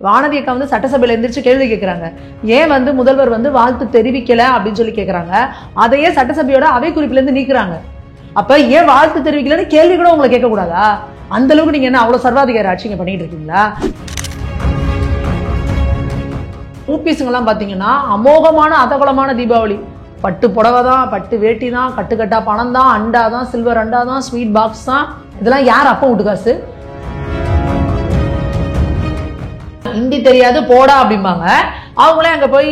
வானதி அக்கா வந்து சட்டசபையில் எந்திரிச்சு கேள்வி கேட்குறாங்க. ஏன் வந்து முதல்வர் வந்து வாழ்த்து தெரிவிக்கல அப்படின்னு சொல்லி கேட்குறாங்க. அதையே சட்டசபையோட அவை குறிப்பிலேருந்து நீக்குறாங்க. அப்ப ஏன் வாழ்த்து தெரிவிக்கலன்னு கேள்வி கூட உங்களை கேட்கக்கூடாதா? அந்த அளவுக்கு நீங்க என்ன அவ்வளவு சர்வாதிகார ஆட்சிங்க பண்ணிட்டு இருக்கீங்களா? ஊபிஸுங்கெல்லாம் பாத்தீங்கன்னா அமோகமான அதகலமான தீபாவளி. பட்டு புடவை தான், பட்டு வேட்டி தான், கட்டுக்கட்டா பணம் தான், அண்டா தான், சில்வர் அண்டா தான், ஸ்வீட் பாக்ஸ் தான். இதெல்லாம் யார் அப்ப விட்டு காசு? ஹிந்தி தெரியாது போடா அப்படிம்பாங்க. அவங்களே அங்க போய்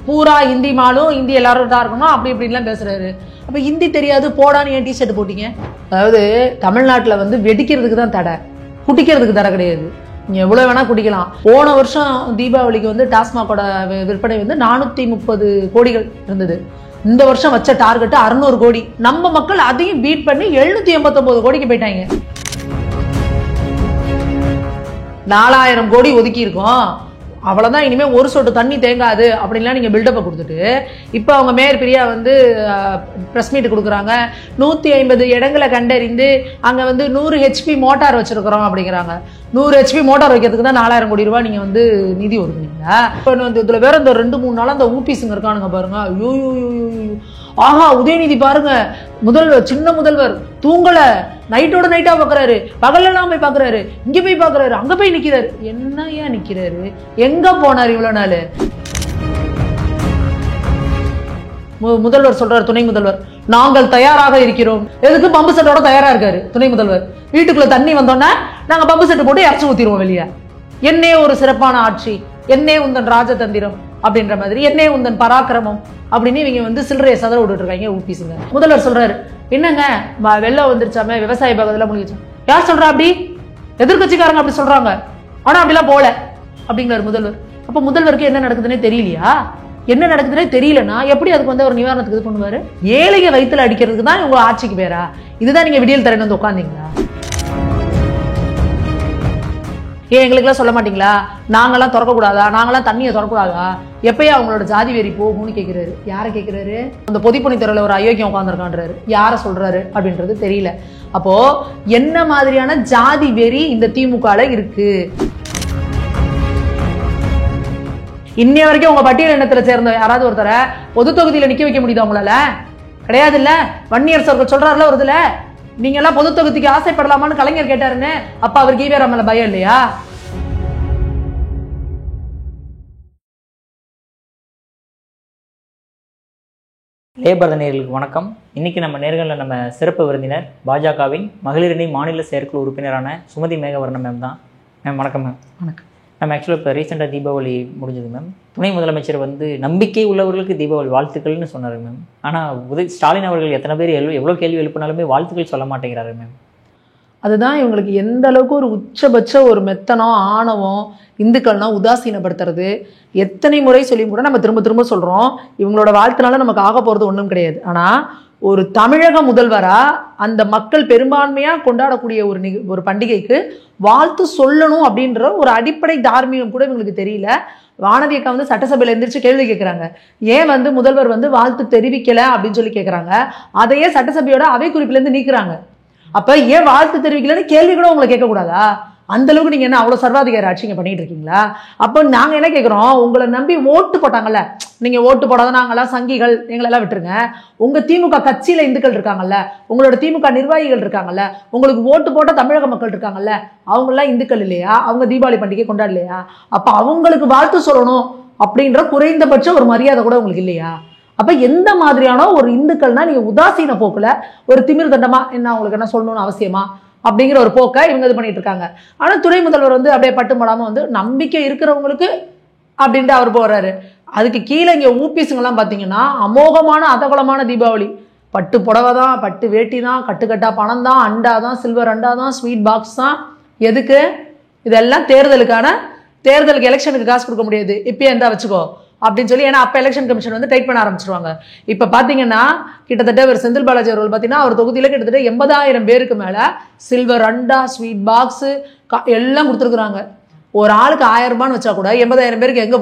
பூரா ஹிந்தி மாலும் ஹிந்தி எல்லாரும் இருக்கணும் அப்படி இப்படின்லாம் பேசுறாரு. அப்ப ஹிந்தி தெரியாது போடான்னு ஏன் டிஷர்ட் போட்டீங்க? அதாவது தமிழ்நாட்டில் வந்து வெடிக்கிறதுக்கு தான் தடை, குடிக்கிறதுக்கு தடை கிடையாது. நீங்க எவ்வளவு வேணா குடிக்கலாம். போன வருஷம் தீபாவளிக்கு வந்து டாஸ்மாகோட விற்பனை வந்து 430 கோடிகள் இருந்தது. இந்த வருஷம் வச்ச டார்கெட் 600 கோடி. நம்ம மக்கள் அதையும் பீட் பண்ணி 789 கோடிக்கு போயிட்டாங்க. 4000 கோடி ஒதுக்கி இருக்கோம், அவ்வளவுதான், இனிமே ஒரு சொட்டு தண்ணி தேங்காது அப்படின்லாம் நீங்க பில்டப்பை கொடுத்துட்டு இப்போ அவங்க மேயர் பிரியா வந்து பிரஸ் மீட் கொடுக்குறாங்க. 150 இடங்களை கண்டறிந்து அங்க வந்து 100 HP மோட்டார் வச்சிருக்கிறோம் அப்படிங்கிறாங்க. 100 HP மோட்டார் வைக்கிறதுக்கு தான் 4000 கோடி ரூபாய் நீங்க வந்து நிதி ஒதுக்குனீங்களா? இப்போ வந்து இதுல வேற இந்த 2-3 நாளா அந்த ஊபிஸுங்க இருக்கானுங்க பாருங்க. ஐயோ ஆஹா, உதயநிதி பாருங்க, முதல்வர் சின்ன முதல்வர் தூங்கல, நைட்டோட நைட்டா பாக்குறாரு, பகல்லாம் போய் பாக்குறாரு, இங்க போய் பாக்குறாரு, அங்க போய் நிக்கிறாரு. என்னையா நிக்கிறாரு? எங்க போனார் இவ்வளவு நாள்? முதல்வர் சொல்றாரு, துணை முதல்வர் நாங்கள் தயாராக இருக்கிறோம். எதுக்கு? பம்பு செட்டோட தயாரா இருக்காரு துணை முதல்வர். வீட்டுக்குள்ள தண்ணி வந்தோன்னா நாங்க பம்பு செட்டு போட்டு இறச்சி ஊத்திடுவோம் வெளியே. என்னே ஒரு சிறப்பான ஆட்சி, என்னே உந்தன் ராஜதந்திரம் அப்படின்ற மாதிரி, என்னே உந்தன் பராக்கிரமம் அப்படின்னு இவங்க வந்து சில்லறையை சதற விட்டுட்டு இருக்காங்க ஊபிஸுங்க. முதல்வர் சொல்றாரு, என்னங்க வெள்ளம் வந்துருச்சாமே, விவசாய பகுதியெல்லாம் முடிஞ்சிச்சு. யார் சொல்றா அப்படி? எதிர்கட்சிக்காரங்க அப்படி சொல்றாங்க, ஆனா அப்படிலாம் போல அப்படிங்கிறாரு முதல்வர். அப்ப முதல்வருக்கு என்ன நடக்குதுன்னே தெரியலையா? என்ன நடக்குதுன்னே தெரியலன்னா எப்படி அதுக்கு வந்து ஒரு நிவாரணத்துக்கு இது பண்ணுவாரு? ஏழைய வயிற்றுல அடிக்கிறதுக்கு தான் உங்க ஆட்சிக்கு பேரா? இதுதான் நீங்க விடியல் தரேன்னு வந்து உட்காந்தீங்களா? ஏன் எங்களுக்கெல்லாம் சொல்ல மாட்டீங்களா? நாங்கெல்லாம் திறக்கக்கூடாதா? நாங்கெல்லாம் தண்ணியை திறக்கக்கூடாதா? எப்பயே அவங்களோட ஜாதி வெறி போகும்னு கேட்கிறாரு. யாரை கேட்கிறாரு? அந்த பொதிப்பணி துறையில ஒரு அயோக்கியம் உட்காந்துருக்கான்றாரு. யாரை சொல்றாரு அப்படின்றது தெரியல. அப்போ என்ன மாதிரியான ஜாதி வெறி இந்த திமுகல இருக்கு? இன்னைய வரைக்கும் உங்க பட்டியல் எண்ணத்துல சேர்ந்த யாராவது ஒருத்தரை பொது தொகுதியில நிக்க வைக்க முடியுது அவங்களால? கிடையாது இல்ல. வன்னியர் சர்கள் சொல்றாருல ஒரு இதுல, நீங்க எல்லாம் பொது தொகுதிக்கு ஆசைப்படலாமான்னு கலைஞர் கேட்டாருன்னு. அப்ப அவருக்கு ஈவேரா மேல பயம் இல்லையா? லேபர் நேயர்களுக்கு வணக்கம். இன்னைக்கு நம்ம நேர்களில் நம்ம சிறப்பு விருந்தினர் பாஜகவின் மகளிரணி மாநில செயற்குழு உறுப்பினரான சுமதி மேகவர்ணன் மேம் தான். மேம் வணக்கம். மேம் வணக்கம். நம்ம ஆக்சுவலாக இப்போ ரீசெண்டாக தீபாவளி முடிஞ்சது மேம். துணை முதலமைச்சர் வந்து நம்பிக்கை உள்ளவர்களுக்கு தீபாவளி வாழ்த்துக்கள்னு சொன்னார் மேம். ஆனால் ஸ்டாலின் அவர்கள் எத்தனை பேர் எவ்வளோ கேள்வி எழுப்பினாலுமே வாழ்த்துக்கள் சொல்ல மாட்டேங்கிறாரு மேம். அதுதான் இவங்களுக்கு எந்த அளவுக்கு ஒரு உச்சபட்ச ஒரு மெத்தனம், ஆணவம், இந்துக்கள்னா உதாசீனப்படுத்துறது. எத்தனை முறை சொல்லியும் கூட நம்ம திரும்ப திரும்ப சொல்றோம், இவங்களோட வாழ்த்துனால நமக்கு ஆக போறது ஒன்றும் கிடையாது. ஆனா ஒரு தமிழக முதல்வரா அந்த மக்கள் பெரும்பான்மையா கொண்டாடக்கூடிய ஒரு பண்டிகைக்கு வாழ்த்து சொல்லணும் அப்படின்ற ஒரு அடிப்படை தார்மீகம் கூட இவங்களுக்கு தெரியல. வானதி அக்கா வந்து சட்டசபையில் எந்திரிச்சு கேள்வி கேட்குறாங்க. ஏன் வந்து முதல்வர் வந்து வாழ்த்து தெரிவிக்கல அப்படின்னு சொல்லி கேட்குறாங்க. அதையே சட்டசபையோட அவை குறிப்பிலேருந்து நீக்குறாங்க. அப்ப ஏன் வாழ்த்து தெரிவிக்கலன்னு கேள்வி கூட உங்களை கேட்கக்கூடாதா? அந்த அளவுக்கு நீங்க என்ன அவ்வளவு சர்வாதிகார ஆட்சிங்க பண்ணிட்டு இருக்கீங்களா? அப்போ நாங்க என்ன கேட்கிறோம், உங்களை நம்பி ஓட்டு போட்டாங்கல்ல, நீங்க ஓட்டு போடாத நாங்கெல்லாம் சங்கிகள், எங்களெல்லாம் விட்டுருங்க. உங்க திமுக கட்சியில இந்துக்கள் இருக்காங்கல்ல, உங்களோட திமுக நிர்வாகிகள் இருக்காங்கல்ல, உங்களுக்கு ஓட்டு போட்ட தமிழக மக்கள் இருக்காங்கல்ல, அவங்க எல்லாம் இந்துக்கள் இல்லையா? அவங்க தீபாவளி பண்டிகை கொண்டாடலையா? அப்ப அவங்களுக்கு வாழ்த்து சொல்லணும் அப்படின்ற குறைந்தபட்ச ஒரு மரியாதை கூட உங்களுக்கு இல்லையா? அப்ப எந்த மாதிரியான ஒரு இந்துக்கள்னா நீங்க உதாசீன போக்குல ஒரு திமிர் தண்டமா என்ன உங்களுக்கு என்ன சொல்லணும்னு அவசியமா அப்படிங்கிற ஒரு போக்கை இவங்க இது பண்ணிட்டு இருக்காங்க. ஆனா துணை முதல்வர் வந்து அப்படியே பட்டு போடாம வந்து நம்பிக்கை இருக்கிறவங்களுக்கு அப்படின்ட்டு அவர் போறாரு. அதுக்கு கீழே இங்க ஊபிஸுங்கெல்லாம் பாத்தீங்கன்னா அமோகமான அதகலமான தீபாவளி. பட்டு புடவை தான், பட்டு வேட்டி தான், கட்டுக்கட்டா பணம் தான், அண்டா தான், சில்வர் அண்டா தான், ஸ்வீட் பாக்ஸ் தான். எதுக்கு? இதெல்லாம் தேர்தலுக்கு எலெக்ஷனுக்கு காசு கொடுக்க முடியாது, இப்பயே இருந்தா வச்சுக்கோ அப்படின்னு சொல்லி. ஏன்னா அப்ப எலெக்ஷன் கமிஷன் வந்து டைட் பண்ண ஆரம்பிச்சிருவாங்க. இப்ப பாத்தீங்கன்னா கிட்டத்தட்ட ஒரு செந்தில் பாலாஜி அவர்கள் பாத்தீங்கன்னா அவர் தொகுதியில கிட்டத்தட்ட 80,000 பேருக்கு மேல சில்வர் அண்டா, ஸ்வீட் பாக்ஸ் எல்லாம் கொடுத்துருக்குறாங்க. ஒரு ஆளுக்கு 1000 ரூபான்னு வச்சா கூட 80,000 பேருக்கு எங்க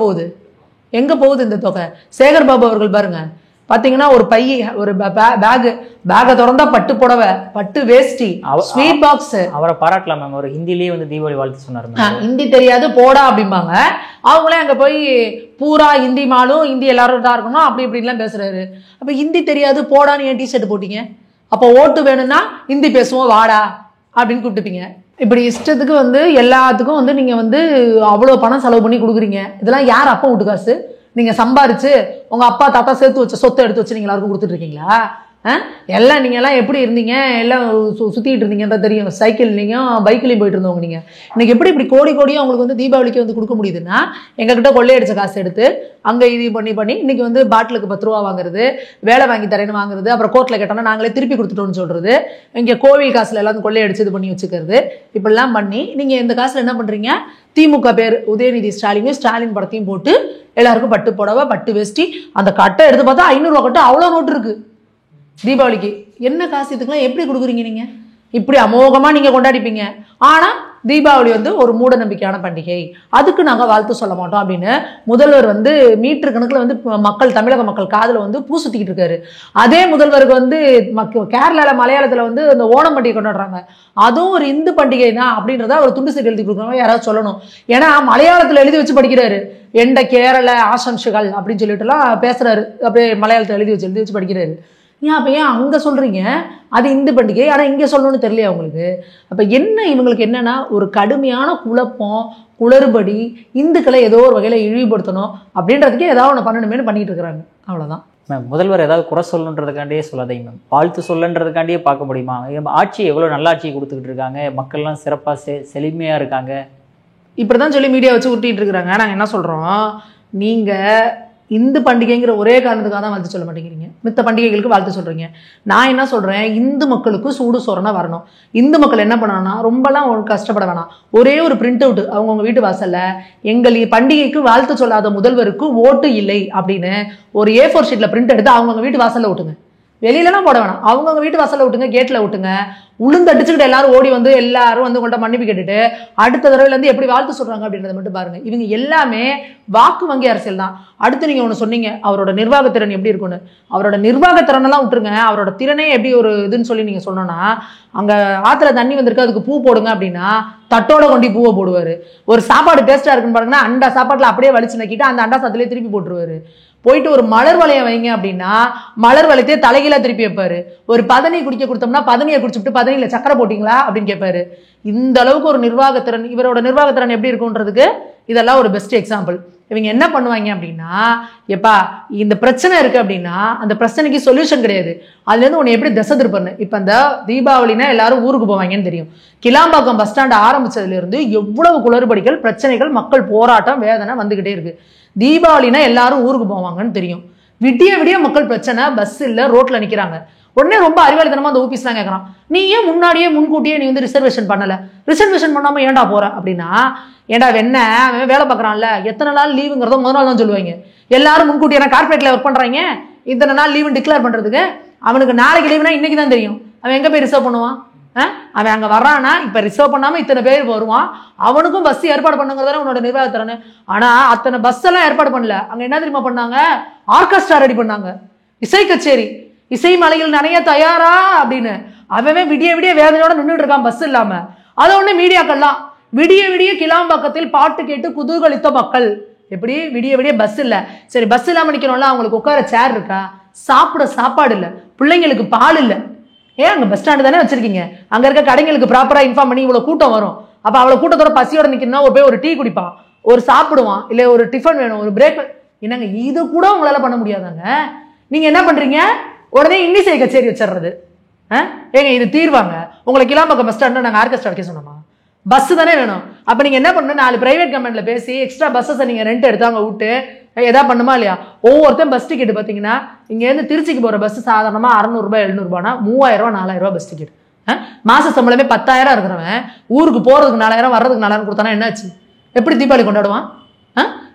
போகுது இந்த தொகை? சேகர் பாபு அவர்கள் பாருங்க, பாத்தீங்கன்னா ஒரு பை, ஒரு பேக்கை திறந்தா பட்டு புடவை, பட்டு வேஷ்டி, ஸ்வீட் பாக்ஸ். அவரை பாராட்டலாம் மேம். அவர் ஹிந்திலேயே வந்து தீபாவளி வாழ்த்து சொன்னார். ஹிந்தி தெரியாது போடா அப்படிம்பாங்க. அவங்களே அங்க போய் பூரா ஹிந்தி மாலும், ஹிந்தி எல்லாரும் தான் இருக்கணும் அப்படி இப்படின்லாம் பேசுறாரு. அப்ப ஹிந்தி தெரியாது போடான்னு ஏன் டிஷர்ட் போட்டீங்க? அப்போ ஓட்டு வேணும்னா ஹிந்தி பேசுவோம் வாடா அப்படின்னு கூப்பிட்டுப்பீங்க. இப்படி இஷ்டத்துக்கு வந்து எல்லாத்துக்கும் வந்து நீங்க வந்து அவ்வளோ பணம் செலவு பண்ணி கொடுக்குறீங்க. இதெல்லாம் யார் அப்பா வீட்டு காசு? நீங்க சம்பாரிச்சு உங்க அப்பா தாத்தா சேர்த்து வச்ச சொத்தை எடுத்து வச்சு நீங்க எல்லாருக்கும் கொடுத்துட்டு இருக்கீங்களா? எல்லாம் நீங்க எல்லாம் எப்படி இருந்தீங்க? எல்லாம் சுத்திட்டு இருந்தீங்கன்ற தெரியும். சைக்கிள்லையும் பைக்லையும் போயிட்டு இருந்தவங்க நீங்க. இன்னைக்கு எப்படி இப்படி கோடி கோடியும் அவங்களுக்கு வந்து தீபாவளிக்கு வந்து கொடுக்க முடியுதுன்னா, எங்ககிட்ட கொள்ளையடிச்ச காசு எடுத்து அங்க இது பண்ணி இன்னைக்கு வந்து பாட்டிலுக்கு 10 ரூபா வாங்குறது, வேலை வாங்கி தரேன்னு வாங்குறது, அப்புறம் கோர்ட்ல கேட்டோம்னா நாங்களே திருப்பி கொடுத்துட்டோம்னு சொல்றது, இங்க கோவில் காசுல எல்லாம் கொள்ளையடிச்சு இது பண்ணி வச்சுக்கிறது, இப்படிலாம் பண்ணி நீங்க இந்த காசுல என்ன பண்றீங்க? திமுக பேர் உதயநிதி ஸ்டாலின் படத்தையும் போட்டு எல்லாருக்கும் பட்டு புடவை, பட்டு வேஷ்டி, அந்த கட்டை எடுத்து பார்த்தா 500 ரூபா கட்டு அவ்வளோ நோட்டு இருக்கு தீபாவளிக்கு. என்ன காசு இதுக்கெல்லாம் எப்படி கொடுக்குறீங்க நீங்க? இப்படி அமோகமா நீங்க கொண்டாடிப்பீங்க. ஆனா தீபாவளி வந்து ஒரு மூட நம்பிக்கையான பண்டிகை, அதுக்கு நாங்க வாழ்த்து சொல்ல மாட்டோம் அப்படின்னு முதல்வர் வந்து மீட்டர் கணக்குல வந்து தமிழக மக்கள் காதுல வந்து பூ சுத்திக்கிட்டு இருக்காரு. அதே முதல்வருக்கு வந்து கேரளால மலையாளத்துல வந்து இந்த ஓணம் பண்டிகை கொண்டாடுறாங்க, அதுவும் ஒரு இந்து பண்டிகை தான் அப்படின்றத ஒரு துண்டு சீட்டு எழுதி கொடுக்குறவங்க யாராவது சொல்லணும். ஏன்னா மலையாளத்துல எழுதி வச்சு படிக்கிறாரு, எண்ட கேரள ஆசம்சுகள் அப்படின்னு சொல்லிட்டு எல்லாம் பேசுறாரு. அப்படியே மலையாளத்துல எழுதி வச்சு படிக்கிறாரு. ஏன் அப்ப ஏன் அங்க சொல்றீங்க அது இந்து பண்டிகை, ஆனா இங்க சொல்லணும்னு தெரியலையா உங்களுக்கு? அப்ப என்ன இவங்களுக்கு என்னன்னா ஒரு கடுமையான குழப்பம், குளறுபடி, இந்துக்களை ஏதோ ஒரு வகையில இழிவுபடுத்தணும் அப்படின்றதுக்கே ஏதாவது ஒன்று பண்ணணுமேனு பண்ணிட்டு இருக்கிறாங்க. அவ்வளவுதான் மேம். முதல்வர் ஏதாவது குறை சொல்லணுன்றதுக்காண்டியே சொல்லாதீங்க மேம், வாழ்த்து சொல்லன்றதுக்காண்டியே பார்க்க முடியுமா? ஆட்சி எவ்வளவு நல்ல ஆட்சியை கொடுத்துக்கிட்டு இருக்காங்க, மக்கள்லாம் சிறப்பா செழுமையா இருக்காங்க, இப்படிதான் சொல்லி மீடியா வச்சு உருட்டிட்டு இருக்கிறாங்க. நாங்க என்ன சொல்றோம், நீங்க இந்து பண்டிகைங்கிற ஒரே காரணத்துக்காக தான் வாழ்த்து சொல்ல மாட்டேங்கிறீங்க, மித்த பண்டிகைகளுக்கு வாழ்த்து சொல்றீங்க. நான் என்ன சொல்றேன், இந்து மக்களுக்கு சூடு சொரணை வரணும். இந்து மக்கள் என்ன பண்ணணும்னா ரொம்பலாம் கஷ்டப்பட வேணாம், ஒரே ஒரு பிரிண்ட் அவுட் அவங்கவுங்க வீட்டு வாசல்ல எங்கள் பண்டிகைக்கு வாழ்த்து சொல்லாத முதல்வருக்கு ஓட்டு இல்லை அப்படின்னு ஒரு A4 ஷீட்ல பிரிண்ட் எடுத்து அவங்கவுங்க வீட்டு வாசல்ல விட்டுங்க. வெளியிலலாம் போட வேணாம், அவங்கவுங்க வீட்டு வாசல்ல விட்டுங்க, கேட்ல விட்டுங்க. உளுந்தடிச்சுக்கிட்டு எல்லாரும் ஓடி வந்து எல்லாரும் வந்து உங்கள்கிட்ட மன்னிப்பு கேட்டுட்டு அடுத்த தடவைல இருந்து எப்படி வாழ்த்து சொல்றாங்க அப்படின்றத மட்டும் பாருங்க. இவங்க எல்லாமே வாக்கு வங்கி அரசியல் தான். அடுத்து நீங்க ஒண்ணு சொன்னீங்க, அவரோட நிர்வாகத்திறன் எப்படி இருக்குன்னு. அவரோட நிர்வாகத்திறன் எல்லாம் விட்டுருங்க, அவரோட திறனே எப்படி ஒரு இதுன்னு சொல்லி நீங்க சொன்னோம்னா, அங்க ஆத்துல தண்ணி வந்திருக்கு அதுக்கு பூ போடுங்க அப்படின்னா தட்டோட கொண்டு பூவை போடுவாரு. ஒரு சாப்பாடு டேஸ்டா இருக்குன்னு பாருங்கன்னா அண்டா சாப்பாட்டுல அப்படியே வலிச்சு நக்கிட்டு அந்த அண்டா சாத்திலே திருப்பி போட்டுருவாரு. போயிட்டு ஒரு மலர் வளையம் வைங்க அப்படின்னா மலர் வளையத்தையே தலைகீழா திருப்பி வைப்பாரு. ஒரு பதனி குடிக்க கொடுத்தோம்னா பதனியை குடிச்சுட்டு பதனியில சக்கரை போட்டீங்களா அப்படின்னு கேட்பாரு. இந்த அளவுக்கு ஒரு நிர்வாகத்திறன், இவரோட நிர்வாகத்திறன் எப்படி இருக்குன்றதுக்கு இதெல்லாம் ஒரு பெஸ்ட் எக்ஸாம்பிள். இவங்க என்ன பண்ணுவாங்க அப்படின்னா, எப்பா இந்த பிரச்சனை இருக்கு அப்படின்னா அந்த பிரச்சனைக்கு சொல்யூஷன் கிடையாது, அதுல இருந்து உன்னை எப்படி திசை திருப்பன்னு. இப்ப இந்த தீபாவளினா எல்லாரும் ஊருக்கு போவாங்கன்னு தெரியும். கிளாம்பாக்கம் பஸ் ஸ்டாண்ட் ஆரம்பிச்சதுல இருந்து எவ்வளவு குளறுபடிகள், பிரச்சனைகள், மக்கள் போராட்டம், வேதனை வந்துகிட்டே இருக்கு. தீபாவளினா எல்லாரும் ஊருக்கு போவாங்கன்னு தெரியும். விடிய விடிய மக்கள் பிரச்சனை, பஸ் இல்ல, ரோட்ல நிக்கிறாங்க. உடனே ரொம்ப அறிவாளித்தனமா அந்த ஓபிஸ் தான் கேட்கறான், நீ ஏன் முன்கூட்டியே நீ வந்து ரிசர்வேஷன் பண்ணல, ரிசர்வேஷன் பண்ணாம ஏன்டா போற அப்படின்னா, ஏன்டா வெண்ண அவன் வேலை பார்க்கறான்ல, எத்தனை நாள் லீவுங்கிறத முதல் நாள் தான் சொல்லுவாங்க. எல்லாரும் முன்கூட்டி ஏன்னா கார்பரேட்ல ஒர்க் பண்றாங்க, இத்தனை நாள் லீவு டிக்ளேர் பண்றதுக்கு அவனுக்கு நாளைக்கு லீவுனா இன்னைக்கு தான் தெரியும். அவன் எங்க போய் ரிசர்வ் பண்ணுவான்? அவன் அங்க வர்றானா இப்ப ரிசர்வ் பண்ணாம இத்தனை பேர் வருவான், அவனுக்கும் பஸ் ஏற்பாடு பண்ணுங்கிறதான உன்னோட நிர்வாகத்திறன். ஆனா அத்தனை பஸ் எல்லாம் ஏற்பாடு பண்ணல, அங்க என்ன தெரியுமா பண்ணாங்க, ஆர்கெஸ்ட்ரா ரெடி பண்ணாங்க, இசை கச்சேரி, இசை மலையில் நிறைய தயாரா அப்படின்னு. அவன் விடிய விடிய வேதனையோட நின்றுட்டு இருக்கான் பஸ் இல்லாம. அதை ஒண்ணு மீடியாக்கள்லாம் விடிய விடிய கிளாம்பாக்கத்தில் பாட்டு கேட்டு குதூகலித்த மக்கள். எப்படி விடிய விடிய பஸ் இல்ல, சரி பஸ் இல்லாம நிக்கணும்ல, அவங்களுக்கு உட்கார சேர் இருக்கா, சாப்பிட சாப்பாடு இல்ல, பிள்ளைங்களுக்கு பால் இல்ல, ஏன் அங்க பஸ் ஸ்டாண்டு தானே வச்சிருக்கீங்க, அங்க இருக்க கடைங்களுக்கு ப்ராப்பரா இன்ஃபார்ம் பண்ணி இவ்வளவு கூட்டம் வரும். அப்ப அவ்வளவு கூட்டத்தோட பசியோட நிக்கணும்னா போய் ஒரு டீ குடிப்பான், ஒரு சாப்பிடுவான், இல்ல ஒரு டிஃபன் வேணும், ஒரு பிரேக். என்னங்க இது கூட உங்களால பண்ண முடியாதாங்க? நீங்க என்ன பண்றீங்க, உடனே இன்னிசை கச்சேரி வச்சிடுறது. ஏங்க இது தீர்வாங்க? உங்களை கிளாம்பாக்கம் பஸ் ஸ்டாண்ட் நாங்க ஆர்கெஸ்ட்ரா வைக்க சொன்னோமா? பஸ் தானே வேணும். அப்ப நீங்க என்ன பண்ணணும், 4 பிரைவேட் கம்பெனில பேசி எக்ஸ்ட்ரா பஸ்ஸை நீங்க ரெண்ட் எடுத்து அங்க விட்டு எதா பண்ணுமா இல்லையா? ஒவ்வொருத்தரும் பஸ் டிக்கெட் பாத்தீங்கன்னா இங்க இருந்து திருச்சிக்கு போற பஸ் சாதாரணமா 600 ரூபாய் 700 ரூபாய்னா 3000 ரூபாய் 4000 ரூபாய் பஸ் டிக்கெட். மாச சம்பளமே 10,000 இருக்கிறவன் ஊருக்கு போறதுக்கு 4000 வர்றதுக்கு 4000 கொடுத்தானா என்னாச்சு? எப்படி தீபாவளி கொண்டாடுவான்?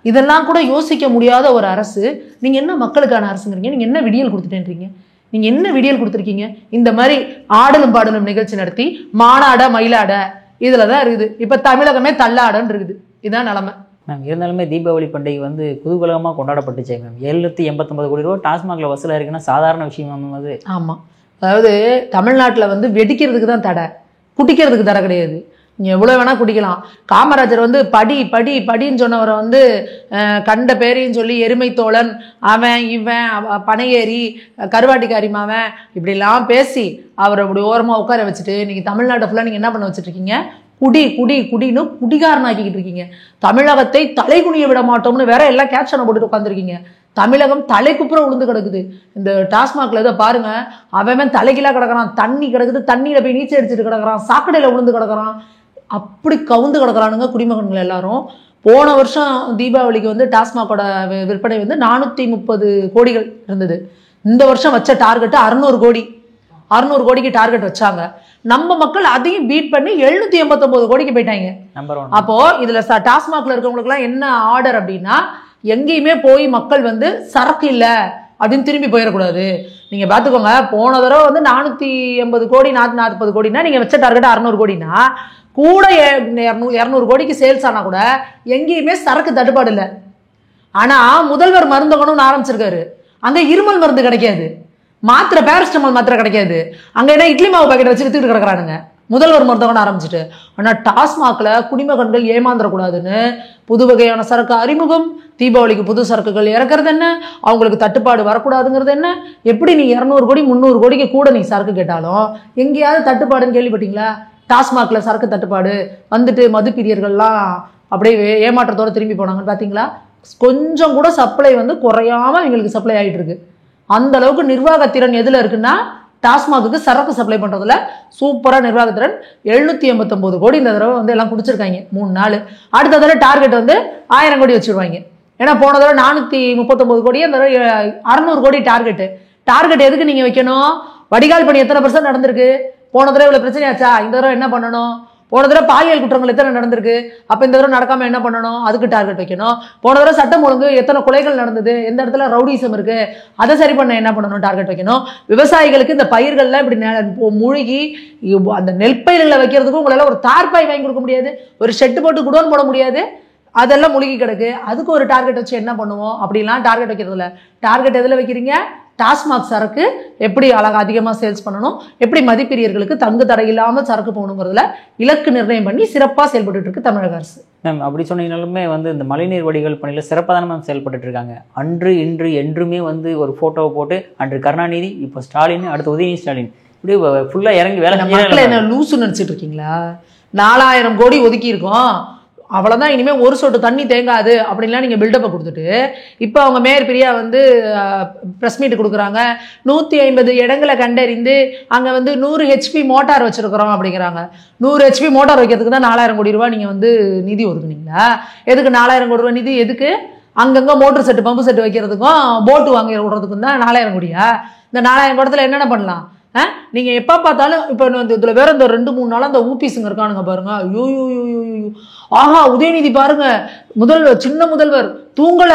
இதெல்லாம் கூட யோசிக்க முடியாத ஒரு அரசு. நீங்க என்ன மக்களுக்கான அரசுங்கிறீங்க? நீங்க என்ன விடியல் கொடுத்துட்டேன்றீங்க? நீங்க என்ன விடியல் கொடுத்துருக்கீங்க? இந்த மாதிரி ஆடலும் பாடலும் நிகழ்ச்சி நடத்தி மானாட மயிலாட இதுலதான் இருக்குது. இப்ப தமிழகமே தள்ளாடன்னு இருக்குது. இதான் நிலைமை. மேம் இருந்தாலுமே தீபாவளி பண்டிகை வந்து குதூகலமாக கொண்டாடப்பட்டுச்சே மேம். 789 கோடி ரூபா டாஸ்மாகில் வசூலாக இருக்குன்னா சாதாரண விஷயம் மேம் அது. ஆமாம், அதாவது தமிழ்நாட்டில் வந்து வெடிக்கிறதுக்கு தான் தடை, குடிக்கிறதுக்கு தடை கிடையாது. நீங்கள் எவ்வளோ வேணால் குடிக்கலாம். காமராஜர் வந்து படி படி படின்னு சொன்னவரை வந்து கண்ட பேரையும் சொல்லி எருமை தோழன், அவன் இவன் பனையேறி கருவாட்டிக்காரி மாவன் இப்படிலாம் பேசி அவரை அப்படி ஓரமாக உட்கார வச்சுட்டு நீங்கள் தமிழ்நாட்டை ஃபுல்லாக நீங்கள் என்ன பண்ண வச்சுட்ருக்கீங்க? குடி குடி குடின்னு குடிகாரனாக்கிக்கிட்டு இருக்கீங்க. தமிழகத்தை தலைகுனிய விட மாட்டோம்னு வேற எல்லாம் கேப்ஷனை போட்டுட்டு உட்காந்துருக்கீங்க. தமிழகம் தலைக்குப்புற விழுந்து கிடக்குது. இந்த டாஸ்மாக்ல இதை பாருங்க, அவன் தலைகீழா கிடக்குறான், தண்ணி கிடக்குது, தண்ணியில போய் நீச்சல் அடிச்சுட்டு கிடக்குறான், சாக்கடையில விழுந்து கிடக்குறான், அப்படி கவுந்து கிடக்குறானுங்க குடிமகன்கள் எல்லாரும். போன வருஷம் தீபாவளிக்கு வந்து டாஸ்மாகோட விற்பனை வந்து 430 கோடிகள் இருந்தது. இந்த வருஷம் வச்ச டார்கெட் 600 கோடி. 600 கோடிக்கு டார்கெட் வச்சாங்க. நம்ம மக்கள் அதையும் பீட் பண்ணி 789 கோடிக்கு போயிட்டாங்க. அப்போ இதுல டாஸ்மாக்ல இருக்கவங்களுக்குலாம் என்ன ஆர்டர் அப்படின்னா, எங்கேயுமே போய் மக்கள் வந்து சரக்கு இல்லை அப்படின்னு திரும்பி போயிடக்கூடாது. நீங்க பாத்துக்கோங்க, போன தடவை வந்து 480 கோடி 440 கோடினா நீங்க வச்ச டார்கெட் 600 கோடினா கூட 200 கோடிக்கு சேல்ஸ் ஆனா கூட எங்கேயுமே சரக்கு தட்டுப்பாடு இல்லை. ஆனா முதல்வர் மருந்தகணும்னு ஆரம்பிச்சிருக்காரு, அங்க இருமல் மருந்து கிடைக்காது, மாத்திரை பேரஸ்டமால் மாத்திரை கிடைக்காது, அங்க என்ன இட்லி மாவு பாக்கெட் வச்சு வித்துக்கிட்டு கிடக்குறானுங்க முதல்வர் மருந்தகம்னு ஆரம்பிச்சுட்டு. ஆனா டாஸ்மாக்ல குடிமகன்கள் ஏமாந்துடக்கூடாதுன்னு புது வகையான சரக்கு அறிமுகம், தீபாவளிக்கு புது சரக்குகள் இறக்குறது என்ன, அவங்களுக்கு தட்டுப்பாடு வரக்கூடாதுங்கிறது என்ன. எப்படி நீ 200 கோடி 300 கோடிக்கு கூட நீ சரக்கு கேட்டாலும் எங்கேயாவது தட்டுப்பாடுன்னு கேள்விப்பட்டீங்களா? டாஸ்மாக்ல சரக்கு தட்டுப்பாடு வந்துட்டு மது பிரியர்கள்லாம் அப்படியே ஏமாற்றத்தோட திரும்பி போனாங்கன்னு பார்த்தீங்களா? கொஞ்சம் கூட சப்ளை வந்து குறையாம எங்களுக்கு சப்ளை ஆகிட்டு இருக்கு. அந்த அளவுக்கு நிர்வாகத்திறன் எதுல இருக்குன்னா டாஸ்மாகுக்கு சரக்கு சப்ளை பண்றதுல சூப்பரா நிர்வாகத்திறன். 789 கோடி இந்த தடவை வந்து எல்லாம் குடிச்சிருக்காங்க 3 நாள். அடுத்த தடவை டார்கெட் வந்து 1000 கோடி வச்சிருவாங்க. ஏன்னா போன தடவை 439 கோடி, அந்த தடவை 600 கோடி டார்கெட் எதுக்கு நீங்க வைக்கணும்? வடிகால் பணி எத்தனை % நடந்திருக்கு? போன தடவை இவ்வளவு பிரச்சனையாச்சா? இந்த தடவை என்ன பண்ணணும்? போன தடவை பாலியல் குற்றங்கள் எத்தனை நடந்திருக்கு? அப்ப இந்த தடவை நடக்காம என்ன பண்ணணும்? அதுக்கு டார்கெட் வைக்கணும். போன தடவை சட்டம் ஒழுங்கு எத்தனை கொலைகள் நடந்தது, எந்த இடத்துல ரவுடிசம் இருக்கு, அதை சரி பண்ண என்ன பண்ணணும்? டார்கெட் வைக்கணும். விவசாயிகளுக்கு இந்த பயிர்கள்லாம் இப்படி மூழ்கி அந்த நெல் பயிர்களை வைக்கிறதுக்கும் உங்களால ஒரு தார்பாய் வாங்கி கொடுக்க முடியாது, ஒரு ஷெட்டு போட்டு குடோன் போட முடியாது, அதெல்லாம் முழுகி கிடக்கு. அதுக்கு ஒரு டார்கெட் வச்சு என்ன பண்ணுவோம்? அப்படிலாம் டார்கெட் வைக்கிறது இல்லை. டார்கெட் எதுல வைக்கிறீங்க? டாஸ்மாக் சரக்கு எப்படி அழகா அதிகமாக சேல்ஸ் பண்ணணும், எப்படி மதிப்பிரியர்களுக்கு தங்கு தடை இல்லாமல் சரக்கு போகணுங்கிறதுல இலக்கு நிர்ணயம் பண்ணி சிறப்பாக செயல்பட்டு இருக்கு தமிழக அரசு. மேம் அப்படி சொன்னீங்கனாலுமே வந்து இந்த மழைநீர் வடிகால் பணியில் சிறப்பாக தானே மேம் செயல்பட்டு இருக்காங்க. அன்று இன்று என்றுமே வந்து ஒரு ஃபோட்டோவை போட்டு அன்று கருணாநிதி, இப்போ ஸ்டாலின், அடுத்து உதயநிதி ஸ்டாலின், இப்படி ஃபுல்லாக இறங்கி வேலை. மக்களை என்ன லூசு நினச்சிட்டு இருக்கீங்களா? 4000 கோடி ஒதுக்கி இருக்கோம், அவ்வளோதான், இனிமேல் ஒரு சொட்டு தண்ணி தேங்காது அப்படின்லாம் நீங்கள் பில்டப்பை கொடுத்துட்டு இப்போ அவங்க மேயர் பிரியா வந்து ப்ரெஸ் மீட் கொடுக்குறாங்க. 150 இடங்களை கண்டறிந்து அங்கே வந்து 100 HP மோட்டார் வச்சுருக்கிறோம் அப்படிங்கிறாங்க. 100 HP மோட்டார் வைக்கிறதுக்கு தான் 4000 கோடி ரூபா நீங்கள் வந்து நிதி ஒதுக்குனீங்களா? எதுக்கு 4000 கோடி ரூபா நிதி? எதுக்கு? அங்கங்கே மோட்டர் செட்டு பம்பு செட்டு வைக்கிறதுக்கும் போட்டு வாங்கி விடுறதுக்கும் தான் 4000 கோடியா? இந்த 4000 கோடத்தில் என்னென்ன பண்ணலாம்? நீங்க எப்ப பார்த்தாலும் இப்ப இதுல வேற இந்த 2-3 நாளா அந்த ஊபிசுங்க இருக்கானுங்க பாருங்க. ஐயோ ஆஹா, உதயநிதி பாருங்க, முதல்வர், சின்ன முதல்வர் தூங்கல,